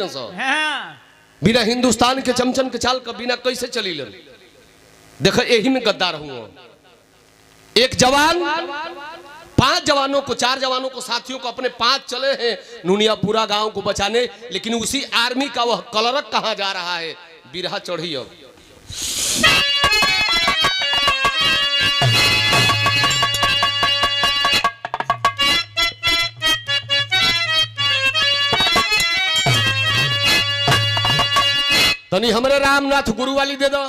बिना हिंदुस्तान के चमचम के चाल का बिना कैसे चली? देखो यही में गद्दार हूं। एक जवान 5 जवानों को, 4 जवानों को, साथियों को अपने 5 चले हैं नुनियापुरा गांव को बचाने, लेकिन उसी आर्मी का वह क्लर्क कहां जा रहा है? बिरहा चढ़ी। अब तनी हमरे रामनाथ गुरु वाली दे दो।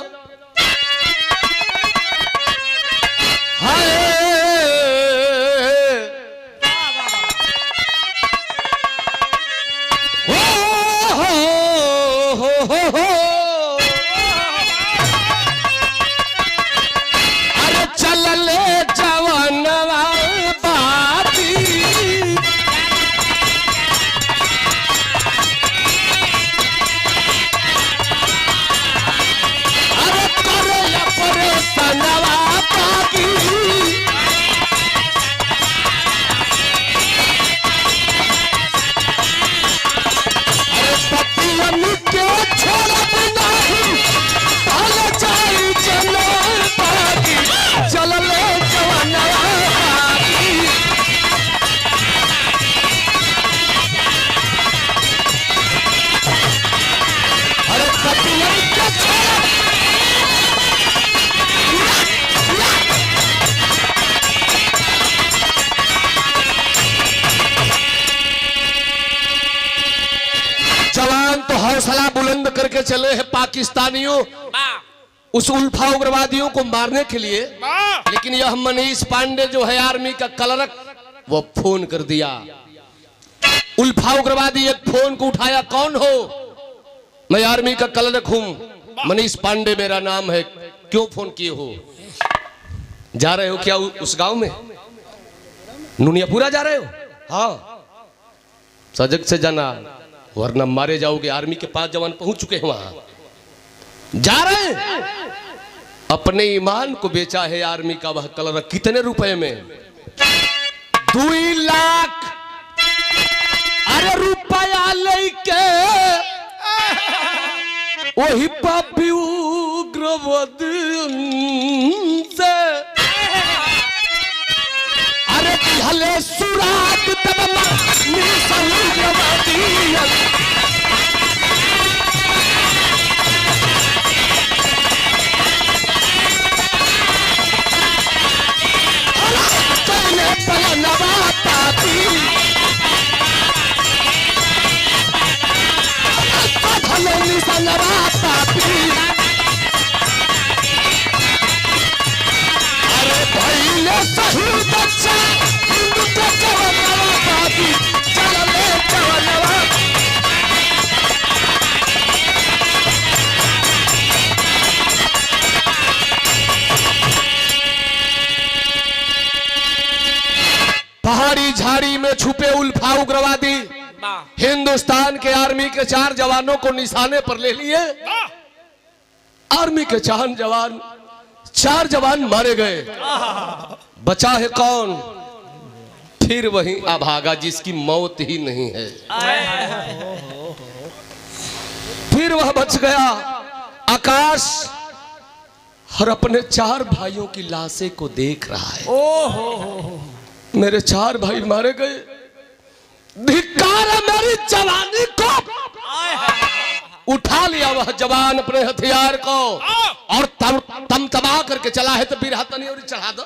अरे चल ले जवानवा बाती, हौसला बुलंद करके चले हैं पाकिस्तानियों उस उल्फा उग्रवादियों को मारने के लिए। लेकिन यह मनीष पांडे जो है आर्मी का क्लर्क, वो फोन कर दिया। उल्फा उग्रवादी एक फोन को उठाया, कौन हो? मैं आर्मी का क्लर्क हूं, मनीष पांडे मेरा नाम है। क्यों फोन किए हो? जा रहे हो क्या उस गांव में? नुनियापुरा जा रहे हो? हाँ, सजग से जाना वरना मारे जाओगे। आर्मी के 5 जवान पहुंच चुके हैं वहां। जा रहे हैं, अपने ईमान को बेचा है आर्मी का वह क्लर्क। कितने रुपए में? 2 लाख। अरे रुपया लेके वही पापी उग्रवादी से अरे हले सुराग तब उग्रवादी अरे भाई ले सही बच्चा चल ले चलवा। पहाड़ी झाड़ी में छुपे उल्फा उग्रवादी हिंदुस्तान के आर्मी के 4 जवानों को निशाने पर ले लिए। आर्मी के 4 जवान मारे गए। बचा है कौन? फिर वही अभागा जिसकी मौत ही नहीं है। फिर वह बच गया आकाश और अपने 4 भाइयों की लाशें को देख रहा है। मेरे 4 भाई मारे गए, धिक्कार है मेरी जवानी को। उठा लिया वह जवान अपने हथियार को और तमतमा करके चला है। तो बिरहा तनी और चढ़ा दो।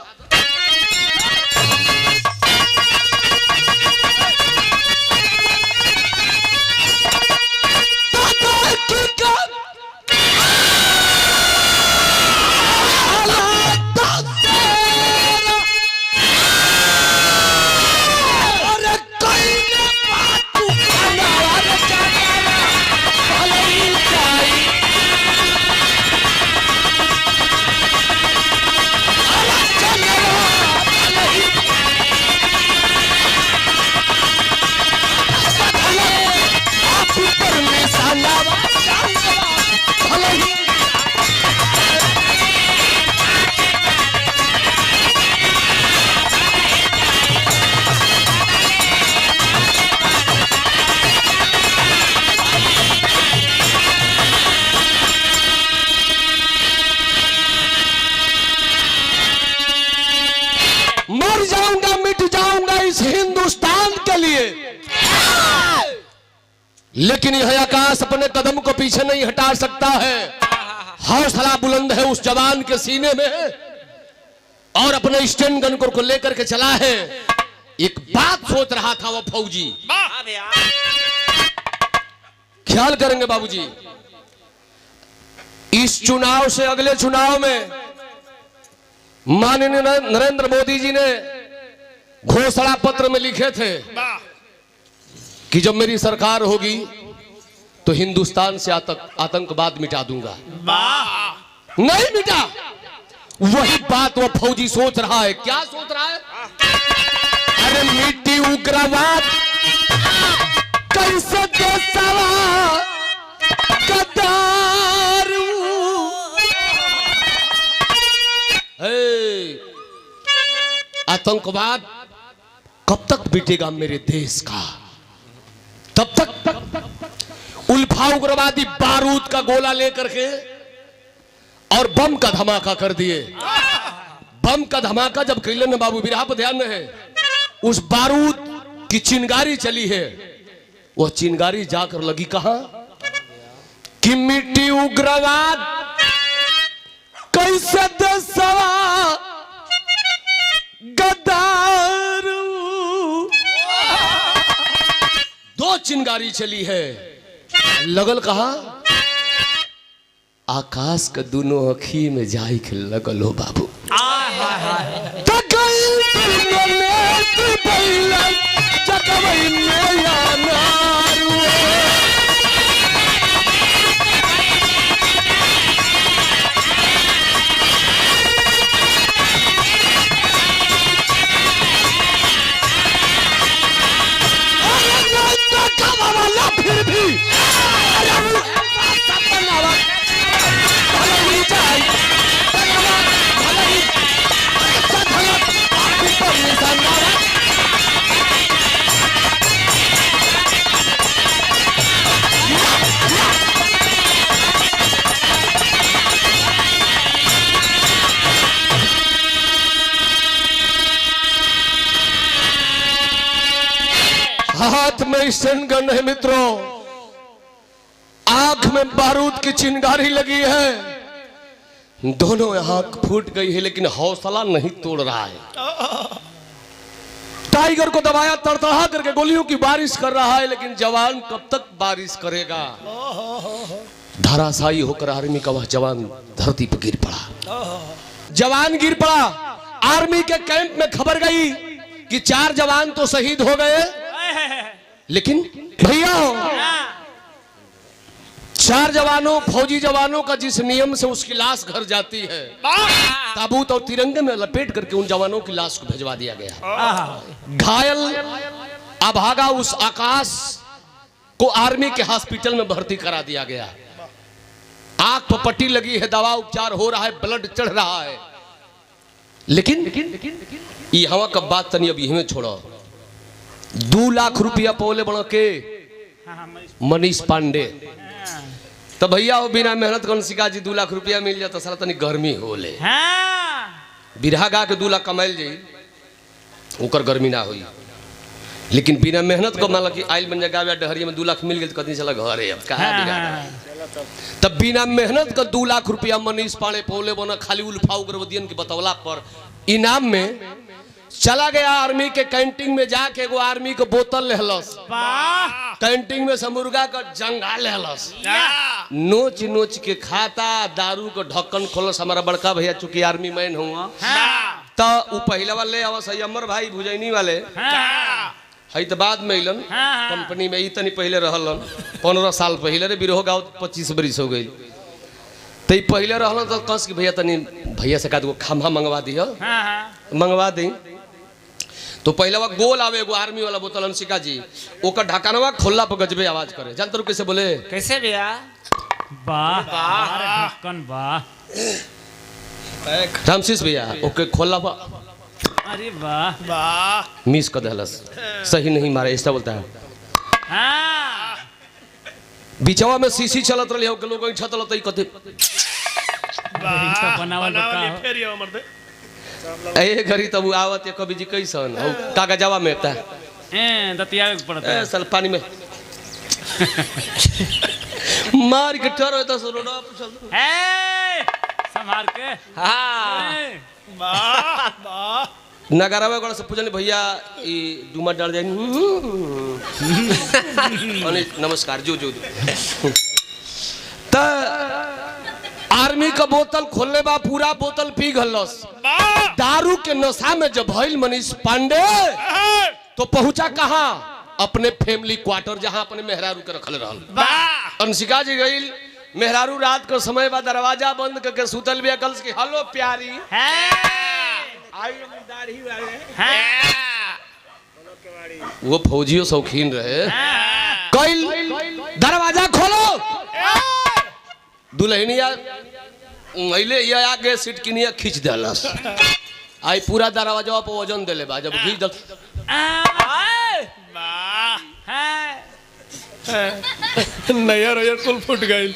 मर जाऊंगा, मिट जाऊंगा इस हिंदुस्तान के लिए, लेकिन यह आकाश अपने कदम को पीछे नहीं हटा सकता है। हौसला बुलंद है उस जवान के सीने में और अपने स्टैंड गन को लेकर के चला है। एक बात सोच रहा था वो फौजी, ख्याल करेंगे बाबूजी, इस चुनाव से अगले चुनाव में माननीय नरेंद्र मोदी जी ने घोषणा पत्र में लिखे थे कि जब मेरी सरकार होगी तो हिंदुस्तान से आतंकवाद मिटा दूंगा। नहीं मिटा। वही बात वो फौजी सोच रहा है। क्या सोच रहा है? अरे मिट्टी उग्रवाद कैसे देशवा गद्दार आतंकवाद कब तक बिटेगा मेरे देश का? तब तक उल्फा उग्रवादी बारूद का गोला लेकर के और बम का धमाका कर दिए। बम का धमाका जब कैलन बाबू बिरहा पर ध्यान है, उस बारूद की चिंगारी चली है। वह चिंगारी जाकर लगी कहां? कि मिट्टी उग्रवाद कैसे देशवा गद्दार। 2 चिंगारी चली है। लगल कहा आकाश के दोनों अखी में जाई के लगल हो बाबू फिर भी हाथ में स्टन गन है मित्रों, आंख में बारूद की चिंगारी लगी है, दोनों आंख फूट गई है लेकिन हौसला नहीं तोड़ रहा है। टाइगर को दबाया तड़तड़ा करके गोलियों की बारिश कर रहा है लेकिन जवान कब तक बारिश करेगा। धराशायी होकर आर्मी का वह जवान धरती पर गिर पड़ा। जवान गिर पड़ा, आर्मी के कैंप में खबर गई कि 4 जवान तो शहीद हो गए, लेकिन भैया 4 जवानों फौजी जवानों का जिस नियम से उसकी लाश घर जाती है, ताबूत और तिरंगे में लपेट करके उन जवानों की लाश को भिजवा दिया गया। घायल अभागा उस आकाश को आर्मी के हॉस्पिटल में भर्ती करा दिया गया। आंख पर पट्टी लगी है, दवा उपचार हो रहा है, ब्लड चढ़ रहा है, लेकिन ये हवा का बात तनी अब यही छोड़ो। 2 लाख रुपया पौले बड़ा के मनीष पांडे, तो भैया वो बिना मेहनत कौन सिका जी 2 लाख रुपया मिल जाता सारा तनी गर्मी होले। बिरहा गा के 2 लाख कमाइल जाई ओकर गर्मी ना हुई, लेकिन बिना मेहनत को मान लो कि आइल बन जाएगा डहरिया में 2 लाख मिल गए तो कतनी चला घर है अब कहा बिगाड़। तब बिना मेहनत का 2 लाख रुपया मनीष पांडे पौले बना खाली उल्फा उग्रवादियन के बतौला पर इनाम में चला गया। आर्मी के कैंटीन में जाके एगो आर्मी के बोतल लेहलस, कैंटीन में से मुर्गा का जंगा लेहलस, नोच नोच के खाता, दारू को ढक्कन खोलस। हमारा बड़का भैया चूंकि आर्मी मैन हुआ तो वो पहले वाले अवश्य अमर भाई भुजैनी वाले है तो बाद में अलन कंपनी में इतनी पहले रहलन 15 साल पहले रे बिरहो गाँव 25 बरिस हो गई तो पहले रहलन तो कस कि भैया तनी भैया से कहा खम्भा मंगवा दी मंगवा दी। तो पहले वह गोल आवे एगो आर्मी वाला बोतल अंशिका जी ओकर ढक्कनवा खोलला पर गजबे आवाज करे। जानते हो कैसे बोले? कैसे भैया? वाह ढक्कन वाह रामशीष भैया ओके खोलला पर अरे वाह वाह मिस कर दहलस, सही नहीं मारे ऐसा बोलता है। बिचवा में सीसी चलत रही हो लोग छतल तई कते बनावल बका फिर ये मर दे ए घरी तब आवत है कभी जी कैसन हो कागजवा में ता दतिया पड़ता ए साल पानी में मार के ठहर होता सो रोड चल ए संभाल के हाँ वाह वाह नगरवा गण से पूछने भैया ई डुमा डाल जाए नमस्कार जो जो त आर्मी का बोतल खोलने बा पूरा बोतल पी गलस। दारू के नशा में जब भइल मनीष पांडे तो पहुंचा कहां? अपने फैमिली क्वार्टर जहां अपने मेहरारू के रखल रहल। अंशिका जी गई मेहरारू रात को समय बा दरवाजा बंद करके सुतल बिया कल की हेलो प्यारी दाढ़ी वाले वो फौजियों शौकीन रहे। कल दरवाजा खोलो, दुल्हनिया मैले ये आगे सीट किनिया खींच देलस। आई पूरा दरवाजा पर वजन देले बा जब घी दल नया रोजर कुल फुट गई।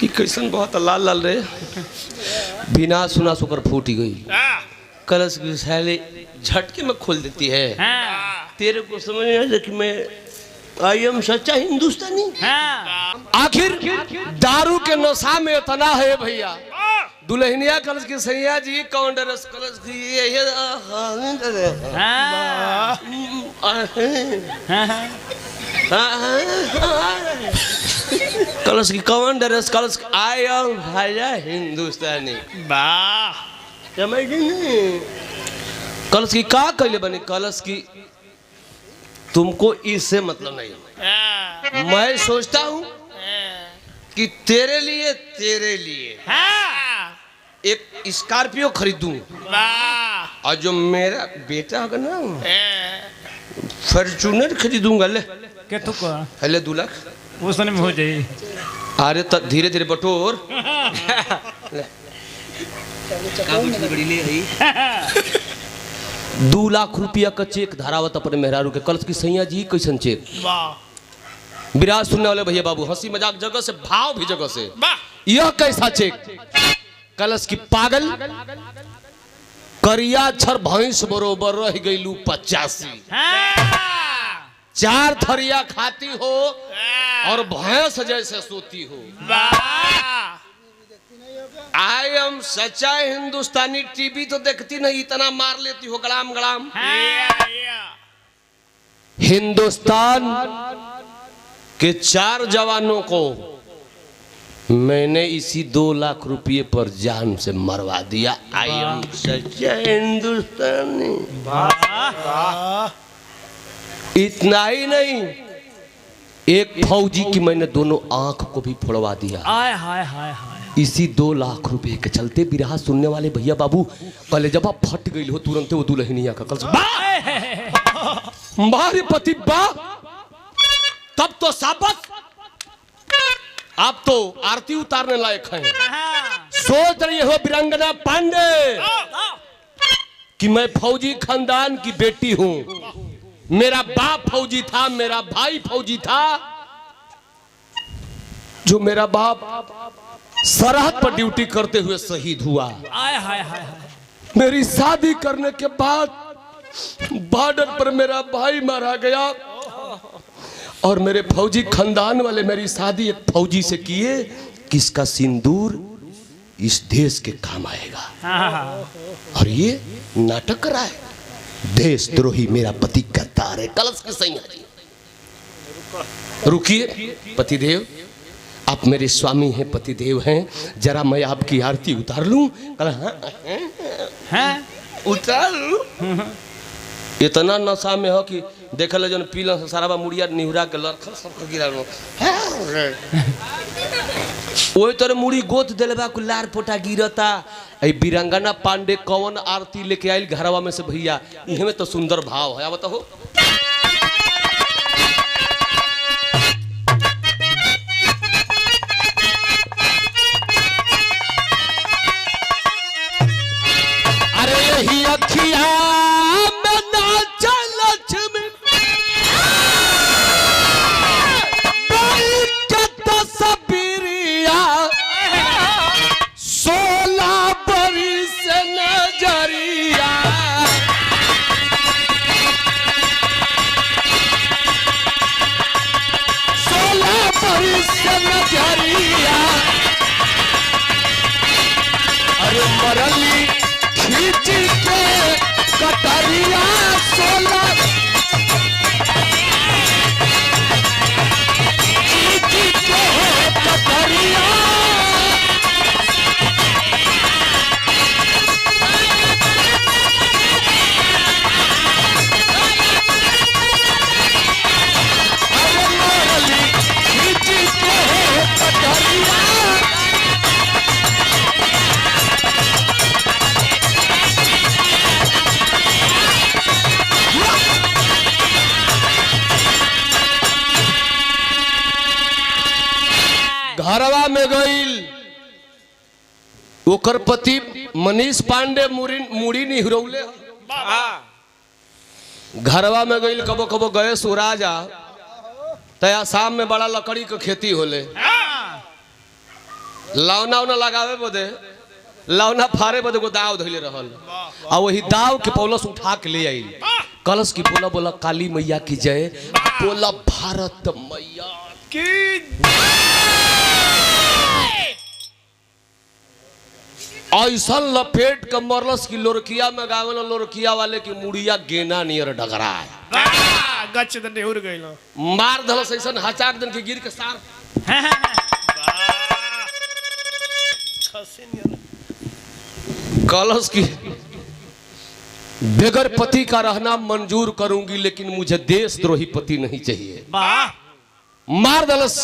ये कैसन बहुत लाल लाल रे बिना सुना सुकर फूटी गई। कलश की सैले झटके में खोल देती है। तेरे को समझ नहीं आया कि मैं आई एम सच्चा हिंदुस्तानी। आखिर दारू के नशा में इतना है भैया, दुल्हनिया कलश की सैया जी कौन डरस कलश की कलश की कौन डरस कलश आई एम भाया हिंदुस्तानी वाह कलश की का कहले बनी कलश की तुमको इससे मतलब नहीं। मैं सोचता हूँ कि तेरे लिए एक स्कॉर्पियो खरीदूं और जो मेरा बेटा होगा ना फॉर्च्यूनर खरीदूंगा। ले क्या तू को हले 2 लाख वो सने में हो जाई। अरे तो धीरे धीरे बटोर। ले 2 लाख रुपया का चेक धरावत अपने मेहरारू के कलश की सैया जी कैसन चेक। वाह विराज सुनने वाले भैया बाबू हंसी मजाक जगह से भाव भी जगह से यह कैसा चेक। कलश की पागल करिया छर भैंस बरोबर रह गईलू 85। 4 थरिया खाती हो और भैंस जैसे सोती हो। आई एम सच्चा हिंदुस्तानी टीवी तो देखती नहीं इतना मार लेती हो गलाम गलाम। हिंदुस्तान के 4 जवानों को मैंने इसी 2 लाख रुपये पर जान से मरवा दिया। आई एम सच्चा हिंदुस्तानी। इतना ही नहीं एक फौजी की मैंने दोनों आंख को भी फोड़वा दिया। आय हाय हाय हाय इसी 2 लाख रुपए के चलते बिरहा सुनने वाले भैया बाबू कले जब फट गई हो तुरंत वो दुल्हनिया का कल मारे पति बा तब तो साबत आप तो आरती उतारने लायक हैं। सोच रही हो वीरांगना पांडे कि मैं फौजी खानदान की बेटी हूं। मेरा बाप फौजी था, मेरा भाई फौजी था। जो मेरा बाप सरहद पर ड्यूटी करते हुए शहीद हुआ। आय हाय हाय मेरी शादी करने के बाद बॉर्डर पर मेरा भाई मारा गया और मेरे फौजी खानदान वाले मेरी शादी एक फौजी से किए कि इसका सिंदूर इस देश के काम आएगा। और ये नाटक करा है। देशद्रोही मेरा पति गद्दार है। कलश की सैया जी रुकिए पतिदेव आप मेरे स्वामी हैं पतिदेव हैं जरा मैं आपकी आरती उतार लूं। उतार लूं। इतना नशा में हो कि देखल जो पीला सारा मुड़िया निहुरा के लड़खल सब गिरा वही तरह मुड़ी गोत दिलबा को लार पोटा गिरता। वीरांगना पांडे कौन आरती लेके आयल घरवा में से भैया इहमे तो सुंदर भाव है। बताओ अरे यही अखिया में नाचा लक्ष्मी सबीरिया 16 बरिस नजरिया 16 बरिस नजरिया अरे मरली खींच के कटरिया 16 घरवा में गईल ओकर पति मनीष पांडे मुड़ी निहरौले घरवा में गईल कबो कबो गए सुराजा तया शाम में बड़ा लकड़ी के खेती होले लौना उना लगावे बदे लौना फारे बदे को दाव धइले रहल आ वही दाव के पौलस उठा के ले आई कलश की बोला बोला काली मैया की जय बोला भारत मैया की ऐसा लपेट के मरलस की लोरकिया में गावल लोरकिया वाले की मुड़िया गेना नियर डगरा है गच तो नेहुर गइल मार धलस ऐसा हचाक दिन के गिर के सार कलश की बेगर पति का रहना मंजूर करूंगी लेकिन मुझे देशद्रोही पति नहीं चाहिए। मार दलस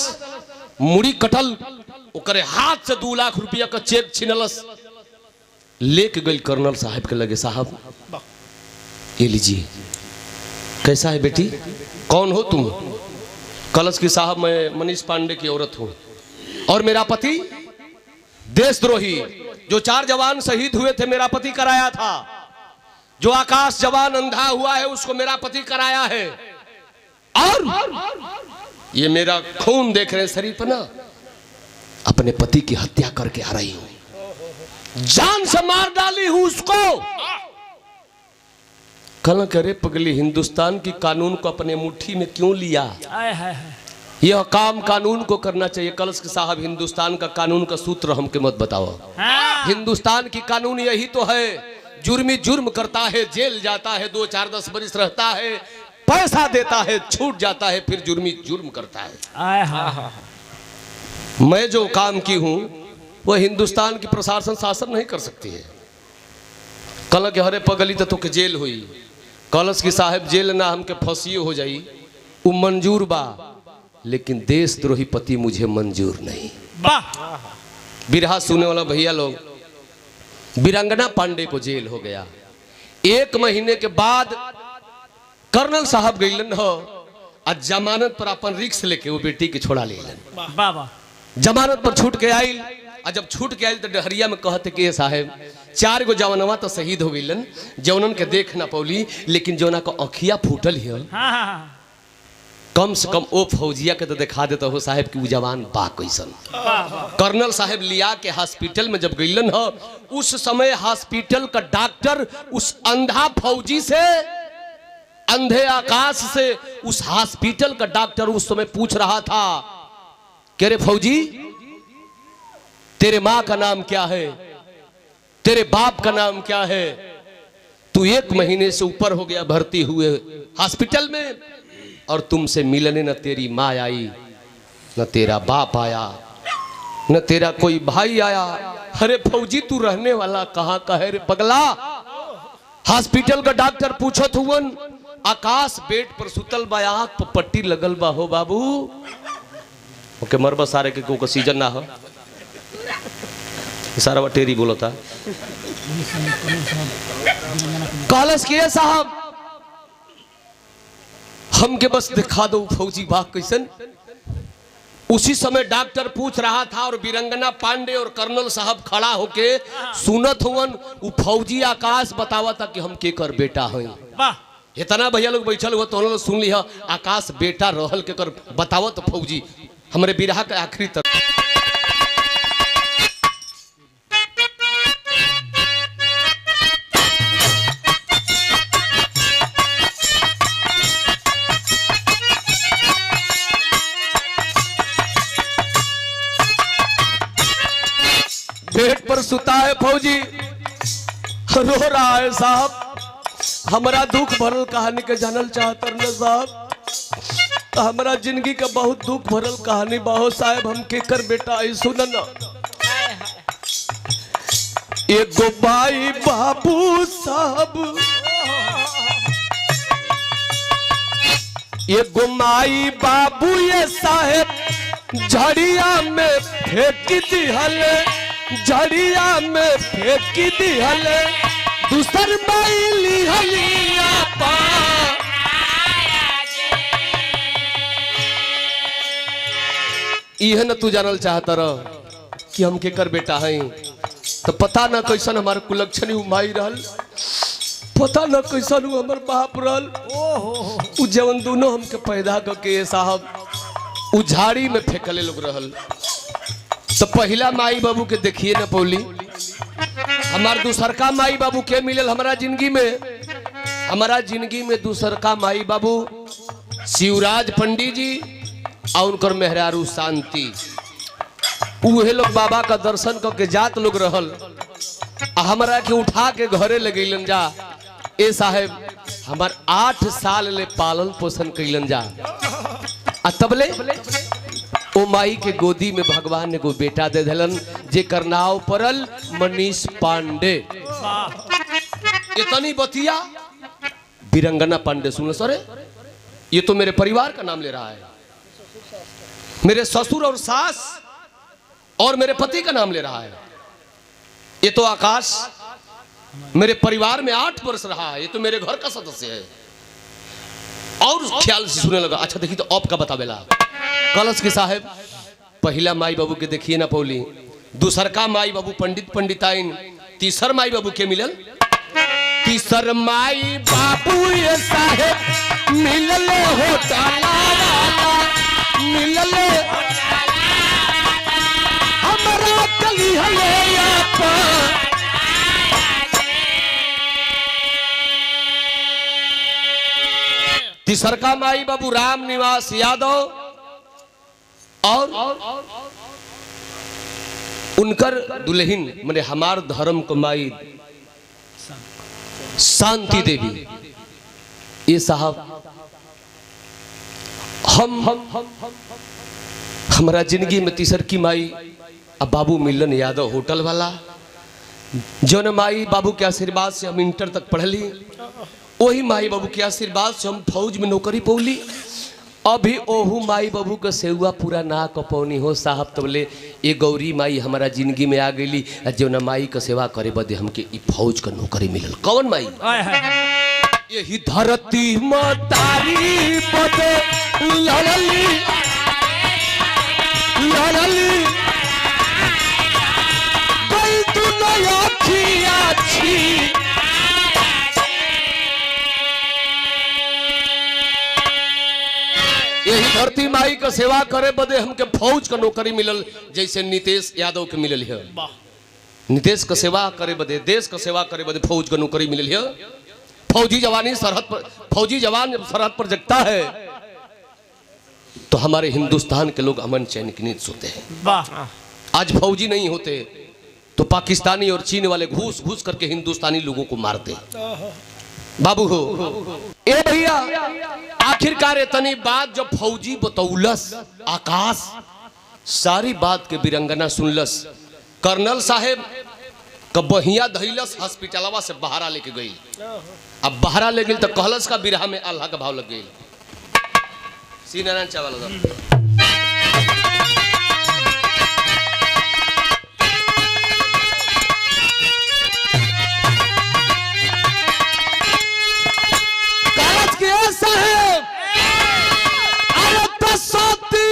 मुड़ी कटल ओकरे हाथ से 2 लाख रुपया का चेक छीनलस लेके गई कर्नल साहब के लगे। साहब ये लीजिए। कैसा है बेटी? कौन हो तुम? कलश की साहब मैं मनीष पांडे की औरत हूं और मेरा पति देशद्रोही जो 4 जवान शहीद हुए थे मेरा पति कराया था। जो आकाश जवान अंधा हुआ है उसको मेरा पति कराया है और ये मेरा खून देख रहे हैं शरीर पर ना अपने पति की हत्या करके आ रही हूं जान से मार डाली हूं उसको। कल करे पगली हिंदुस्तान की कानून को अपने मुट्ठी में क्यों लिया? यह काम कानून को करना चाहिए। कलश के साहब हिंदुस्तान का कानून का सूत्र हमके मत बताओ। हिंदुस्तान की कानून यही तो है जुर्मी जुर्म करता है जेल जाता है 2 4 10 बरिस रहता है पैसा देता है छूट जाता है फिर जुर्मी जुर्म करता है। मैं जो काम की हूं वह हिंदुस्तान की प्रशासन शासन नहीं कर सकती है। कल के हरे पगली तो के जेल हुई कलश की साहब जेल ना हमके फंसी हो जाई वो मंजूर बा लेकिन देशद्रोही पति मुझे मंजूर नहीं। बिरहा सुने वाला भैया लोग वीरांगना पांडे को जेल हो गया। 1 महीने के बाद कर्नल साहब गईलन हो आज जमानत पर अपन रिक्स लेके वो बेटी के छोड़ा लेलन। जमानत पर छूट के आई और जब छूट के आई तो डहरिया में कहते कि साहब 4 गो जवानवा तो शहीद हो गईलन जौनन के देख ना पौली लेकिन जौना को अखिया फूटल है कम से कम ओ फौजिया के तो दिखा देता हो साहब कि वो जवान बा कैसन। कर्नल साहब लिया के हॉस्पिटल में जब गईलन हो उस समय हॉस्पिटल का डॉक्टर उस अंधा फौजी से अंधे आकाश से उस हॉस्पिटल का डॉक्टर उस समय पूछ रहा था कि रे फौजी तेरे माँ का नाम क्या है तेरे बाप का नाम क्या है तू 1 महीने से ऊपर हो गया भर्ती हुए हॉस्पिटल में और तुमसे मिलने न तेरी माँ आई न तेरा बाप आया न तेरा कोई भाई आया। अरे फौजी तू रहने वाला कहाँ का है रे पगला? हॉस्पिटल का डॉक्टर पूछत हुवन आकाश बेड पर सुतल बा आँख पर पट्टी लगल बा हो बाबू ओके मरबा सारे के को सीजन ना हो सारा बटेरी बोलो था कॉलेज किए साहब हमके बस दिखा दो फौजी बाग कैसन। उसी समय डॉक्टर पूछ रहा था और वीरंगना पांडे और कर्नल साहब खड़ा होके सुनत हुवन वो फौजी आकाश बतावा था कि हम के कर बेटा हैं। इतना भैया लोग बैठल हुआ तो सुन लिया आकाश बेटा रहल के कर बतावा तो फौजी हमारे बिरहा के आखिरी तरफ बेड पर सुता है फौजी रो रहा है साहब हमारा दुख भरल कहानी के जानल चाहत न साहब हमारा जिंदगी का बहुत दुख भरल कहानी बहुत साहब हम के कर बेटा आई सुन न एगो भाई बाबू साहब एगो माई बाबू ये साहेब झड़िया में फेंक दिहल झड़िया में फेंक दिहल दूसर माई लिहलिया पा इहे न तू जानल चाहता रह कि हम के कर बेटा हैं तो पता न कैसन हमारे कुलक्षणी माई रहल पता न कैसन हमार बाप रहल उ जवन दोनों हमके पैदा करके साहब उ झाड़ी में फेंकले लोग रहल। तो पहला माई बाबू के देखिए न पौली हमार दूसरका माई बाबू के मिलल हमारा जिंदगी में दूसरका माई बाबू शिवराज पंडित जी और उनकर मेहरारू शांति उहे लोग बाबा का दर्शन करके जात लोग रहल हमरा के उठा के घरे ले गईलन जा। ए साहेब हमार 8 साल ले पालन पोषण कैलन जा। आ तबले ओ माई के गोदी में भगवान ने को बेटा दे दिलन जेकर नाव परल मनीष पांडे। इतनी बतिया वीरंगना पांडे सुनो सर, ये तो मेरे परिवार का नाम ले रहा है, मेरे ससुर और सास और मेरे पति का नाम ले रहा है। ये तो आकाश मेरे परिवार में 8 वर्ष रहा है, ये तो मेरे घर का सदस्य है। और ख्याल से सुनने लगा। अच्छा देखिए तो आप का बतावेला कलश के साहेब, पहला माई बाबू के देखिए ना पौली, दूसर का माई बाबू पंडित पंडिताइन, तीसर माई बाबू के मिलल, तीसर माई बाबू ये साहेब मिलल हो डाला मिलल हमरा कली हले तीसर का माई बाबू राम निवास यादव और उनकर दुल्हन माने हमार धर्म को माई शांति देवी। ये साहब हमारा जिंदगी में तीसर की माई अब बाबू मिलन यादव होटल वाला, जो न माई बाबू के आशीर्वाद से हम इंटर तक पढ़ली, वही माई बाबू के आशीर्वाद से हम फौज में नौकरी पौली। अभी ओहू माई बाबू का सेवा पूरा ना कपौनी हो साहब, तबले ये गौरी माई हमारा जिंदगी में आ गई, जो न माई का सेवा करे बदे हमके फौज का नौकरी मिलल। कौन माई? यही धरती मतारी बदे लड़ली लड़ली कोई तू नया छी यही धरती माई का सेवा करे बदे हमके फौज का नौकरी मिलल, जैसे नीतीश यादव के मिलल है। नीतीश का सेवा करे बदे, देश का सेवा करे बदे फौज का नौकरी मिलल है। फौजी जवानी सरहद पर, फौजी जवान जब सरहद पर जगता है तो हमारे हिंदुस्तान के लोग अमन चैन की नींद सोते हैं। आज फौजी नहीं होते तो पाकिस्तानी और चीन वाले घूस घूस करके हिंदुस्तानी लोगों को मारते। बाबू हो ए भैया, आखिरकार इतनी बात जब फौजी बतौलस, आकाश सारी बात के वीरंगना सुनलस। कर्नल साहेब कब बहिया धैलस, हॉस्पिटलवा से बहरा लेके गई। अब बहरा ले गई तो कहलस का बिरहा में अल्लाह का भाव लग गई। सी नारायण चावल साहेब, अरे तो सोती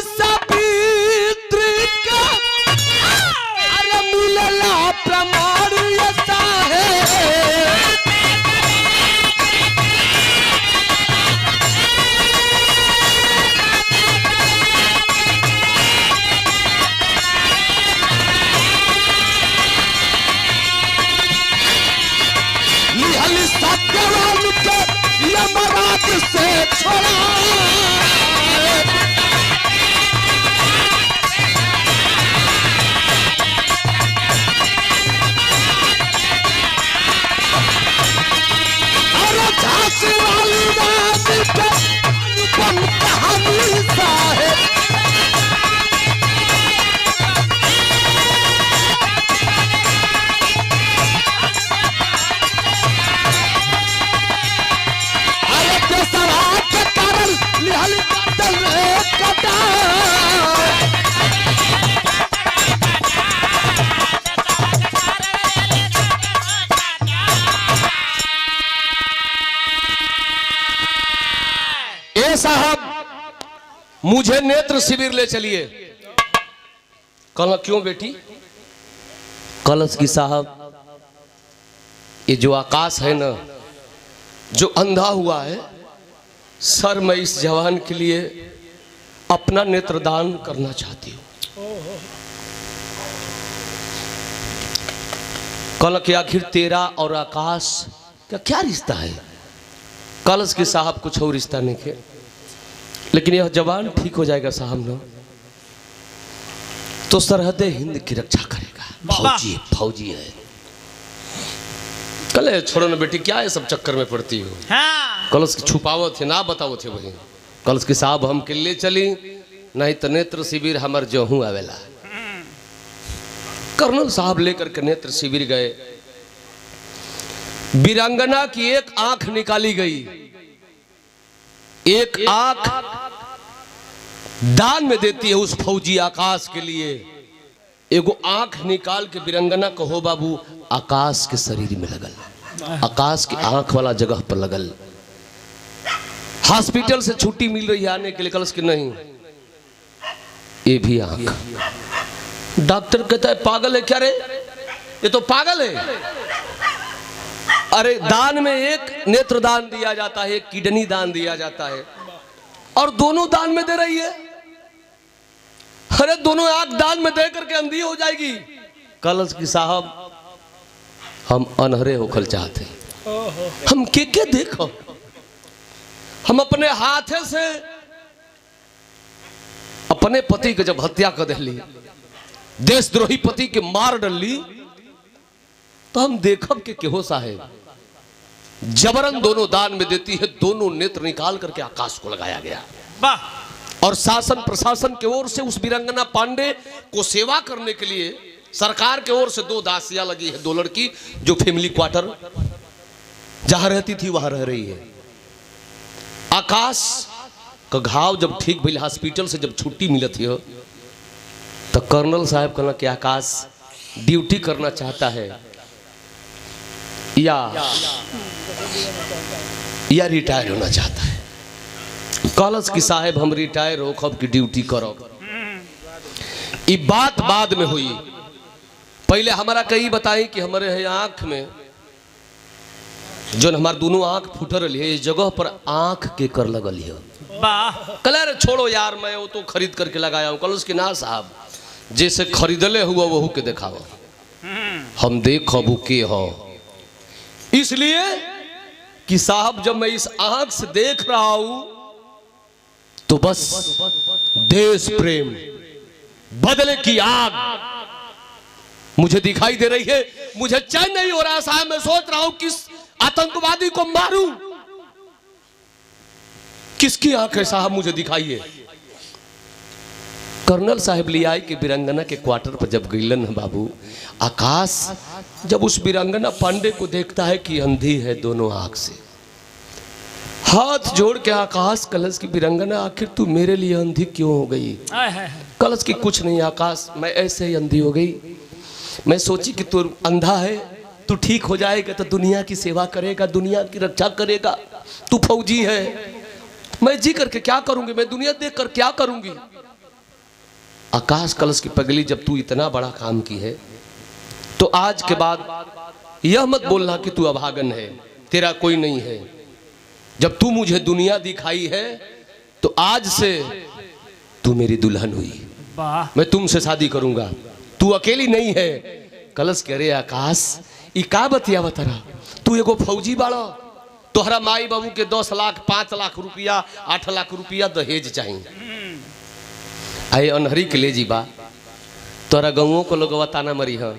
सावित्री का अरे मिलला प्रमाण ये साहेब। सत्यवान के यमराज से छोड़ा अरे झांसी वाली बात के अनुपम कहानी साहेब। साहब मुझे नेत्र शिविर ले चलिए। कहला क्यों बेटी? कलश की साहब ये जो आकाश है ना, जो अंधा हुआ है, सर मैं इस जवान के लिए अपना नेत्रदान करना चाहती हूँ। कहला कि आखिर तेरा और आकाश का क्या रिश्ता है? कलश के साहब कुछ और रिश्ता नहीं है, लेकिन यह जवान ठीक हो जाएगा साहब ना। तो सरहद हिंद की रक्षा करेगा। फौजी फौजी है। कल छोड़ो ना बेटी, क्या है सब चक्कर में पड़ती हो। हाँ कल उसकी छुपावो थे ना बताओ थे वही। कल उसके साहब हम के लिए चली नहीं तो नेत्र शिविर हमर जो हूँ आवेला। कर्नल साहब लेकर के नेत्र शिविर गए। वीरांगना की एक आंख निकाली गई, एक आंख दान में देती है उस फौजी आकाश के लिए। एगो आंख निकाल के वीरांगना को हो बाबू आकाश के शरीर में लगल, आकाश की आंख वाला जगह पर लगल। हॉस्पिटल से छुट्टी मिल रही है आने के लिए, कल उसके नहीं ये भी आंख। डॉक्टर कहता है पागल है क्या रे, ये तो पागल है। अरे दान में एक नेत्र दान दिया जाता है, एक किडनी दान दिया जाता है, और दोनों दान में दे रही है। अरे दोनों आंख दान में दे करके अंधी हो जाएगी। कलश की साहब हम अनहरे होकर चाहते, हम के देखो, हम अपने हाथे से अपने पति के जब हत्या कर दिली, देशद्रोही पति के मार डली, तो हम देखब के केहो साहेब जबरन दोनों दान में देती है। दोनों नेत्र निकाल करके आकाश को लगाया गया। वाह। और शासन प्रशासन की ओर से उस वीरांगना पांडे को सेवा करने के लिए सरकार की ओर से 2 दासियां लगी है, 2 लड़की जो फैमिली क्वार्टर जहां रहती थी वहां रह रही है। आकाश का घाव जब ठीक भइल, हॉस्पिटल से जब छुट्टी मिलत है तो कर्नल साहब कहना कि आकाश ड्यूटी करना चाहता है या रिटायर होना चाहता है। कॉलेज की साहब हम रिटायर हो खब की ड्यूटी करो। ये बात बाद में हुई, पहले हमारा कई बताई कि हमारे है आंख में जो हमारे दोनों आंख फूट रही है, इस जगह पर आंख के कर लगल है। कलर छोड़ो यार, मैं वो तो खरीद करके लगाया हूँ। कल उसके ना साहब जैसे खरीदले हुआ वहू के दिखाओ, हम देखो के हो। इसलिए कि साहब जब मैं इस आंख से देख रहा हूं तो बस देश प्रेम बदले की आग मुझे दिखाई दे रही है। मुझे चैन नहीं हो रहा साहब, मैं सोच रहा हूं किस आतंकवादी को मारूं। किसकी आंख है साहब मुझे दिखाइए। कर्नल साहब ले आए कि वीरांगना के क्वार्टर पर जब गईलन है बाबू, आकाश जब उस वीरांगना पांडे को देखता है कि अंधी है दोनों आंख से, हाथ जोड़ के आकाश कलश की वीरांगना आखिर तू मेरे लिए अंधी क्यों हो गई। कलश की कुछ नहीं आकाश, मैं ऐसे ही अंधी हो गई। मैं सोची कि तू अंधा है, तू ठीक हो जाएगा तो दुनिया की सेवा करेगा, दुनिया की रक्षा करेगा। तू फौजी है, मैं जी करके क्या करूंगी, मैं दुनिया देख कर क्या करूंगी। आकाश कलश की पगली जब तू इतना बड़ा काम की है तो आज के बाद यह मत बोलना कि तू अभागन है, तेरा कोई नहीं है। जब तू मुझे दुनिया दिखाई है तो आज से तू मेरी दुल्हन हुई, मैं तुमसे शादी करूंगा, तू अकेली नहीं है। कलश कह रहे आकाश ई का बतिया बतरा, तू एगो फौजी बाड़ा, तोहरा माई बाबू के 10 लाख 5 लाख रुपया 8 लाख रुपया दहेज चाहिए। आए अनहरी के ले जीबा तोरा गाँवों को लोग ताना मरी है।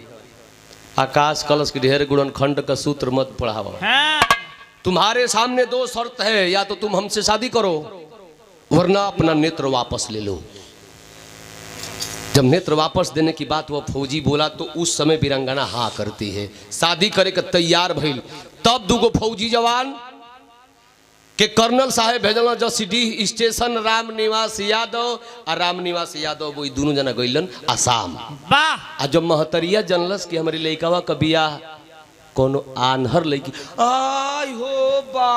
आकाश कलश के ढेर गुणन खंड का सूत्र मत पढ़ाओ। तुम्हारे सामने 2 शर्त है, या तो तुम हमसे शादी करो वरना अपना नेत्र वापस ले लो। जब नेत्र वापस देने की बात वो फौजी बोला तो उस समय वीरांगना हाँ करती है, शादी करे के तैयार भइल। तब 2 फौजी जवान के कर्नल साहब भेजल जसीडीह स्टेशन राम निवास यादव और राम निवास यादव वो दोनों जना गईलन आसाम। आ जब महतरिया जनलस कि हमारी लड़कावा का बियाह कोनो आनहर लड़की आई हो बा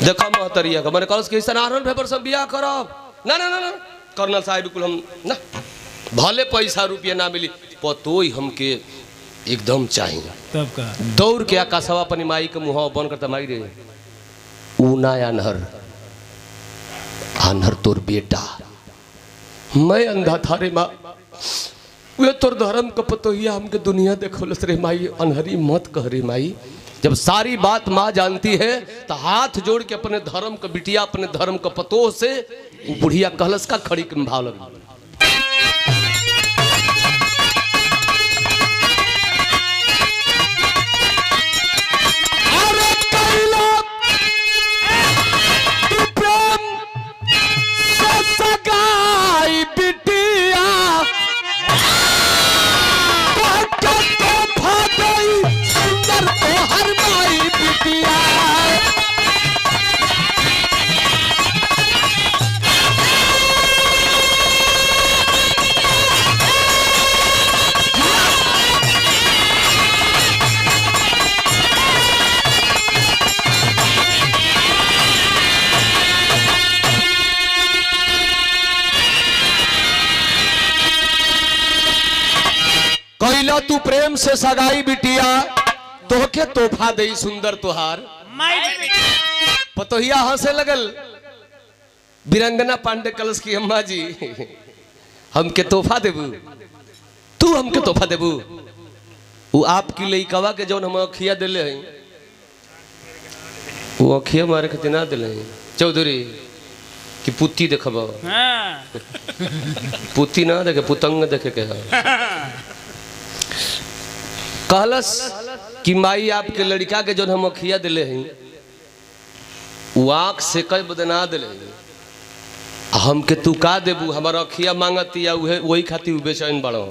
देखा महतरिया का मैंने कॉलेज के आनहर भेपर सब बियाह करब ना ना ना ना। कर्नल साहब बिल्कुल हम ना, भले पैसा रुपया ना मिली पतो ही हमके एकदम चाहिए। तब का दौड़ के आकाशवा अपनी माई के मुँह बन करता माई रे ऊना अनहर अनहर तोर बेटा, मैं अंधा था रे माँ, वे तोर धर्म का पतो ही हमके दुनिया देखोलस रे माई, अनहरी मत कह रे माई। जब सारी बात माँ जानती है तो हाथ जोड़ के अपने धर्म का बिटिया अपने धर्म का पतोह से बुढ़िया कहलस का खड़ी के भाव लग तू प्रेम से सगाई बिटिया तोहके तोहफा दे सुंदर तुहार पतोहिया हंसे लगल बिरंगना पांडे कलश की अम्मा जी हमके तोहफा देबू तू हमके तोहफा देबू वो आपकी लइकवा के जौन हम अखिया दिले हैं वो अखिया मारे के ना दिले हैं चौधरी कि पुत्ती देखब पुत्ती ना देखे पुतंग देखे के कहलस कि माई आपके लड़का के जो हम अखिया दिले हैं वो आँख से कई बदना दिले हमके तू का देबू हमारा अखिया मांगती या वही खाती बेचैन बड़ो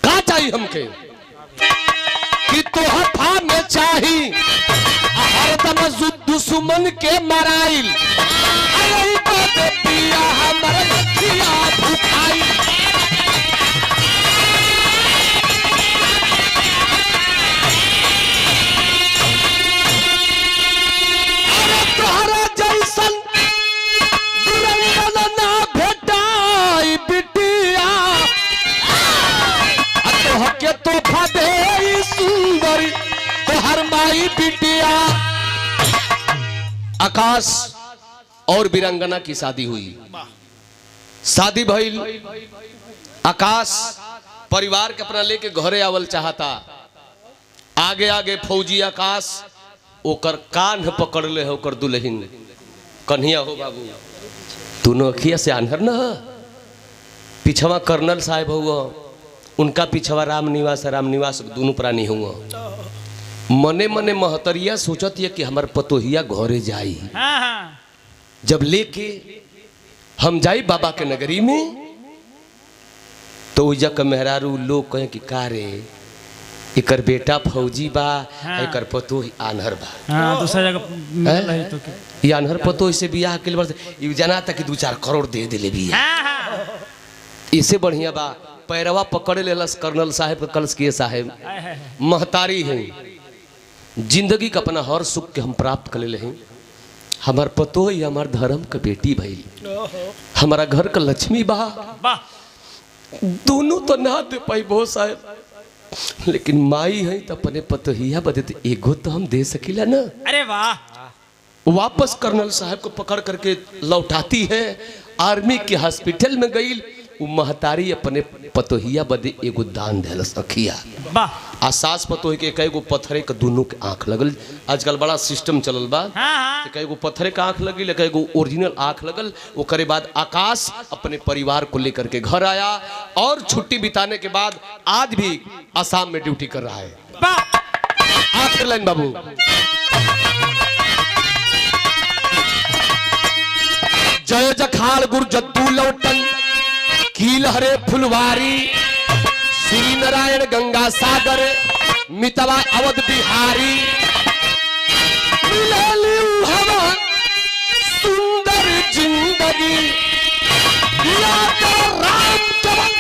का चाहिए हमके कि तोहफा में चाही हरदम दुश्मन के मराइल हमारा अखिया भुखाई बिटिया आकाश और वीरांगना की शादी हुई शादी भइल आकाश परिवार के अपना लेके घरे आवल चाहता आगे आगे फौजी आकाश ओकर कान पकड़ ले है ओकर दुल्हन कन्हैया हो बाबू तू नोखिया से आन्हर न पिछवा कर्नल साहब हुआ उनका पिछवा राम निवास दोनों प्राणी हुआ मने मने महतरिया सोचत है कि हमार पतोहिया घरे जाई जब लेके हम जाई बाबा के नगरी में तो उजक मेहरारू लोग कहे कि का रे एकर बेटा फौजी बा एकर पतोही आन्हर बा दूसरा जगह तो ये आन्हर पतोही से बियाह के लिए जाना था कि 2-4 करोड़ दे दिले बिया इससे बढ़िया बा पैरवा पकड़े लेलस कर्नल साहब के कलश किए साहब महतारी है जिंदगी का अपना हर सुख के हम प्राप्त कर ले हैं हमार पतो ही हमार धर्म का बेटी भाई हमारा घर का लक्ष्मी बा दोनों तो ना दे पाई बहुत साहब लेकिन माई है तो अपने पतोहिया बदे तो एगो तो हम दे सकीला ना अरे वाह वापस कर्नल साहब को पकड़ करके लौटाती है आर्मी के हॉस्पिटल में गई वो महतारी अपने पतोहिया बदे एगो दान देलस अखिया आ सास पतोही के कईगो पत्थरे के दोनों के आंख लगल आजकल बड़ा सिस्टम चलल बा कईगो पत्थरे के आंख लगी कईगो ओरिजिनल आंख लगल ओकरे बाद आकाश अपने परिवार को लेकर के घर आया और छुट्टी बिताने के बाद आज भी आसाम में ड्यूटी कर रहा है आखिर लाइन बाबू जय जखाड़ गुर जद्दू लौटन कील हरे फुलवारी श्री नारायण गंगा सागर मितवा अवध बिहारी हवा सुंदर जिंदगी राम चवन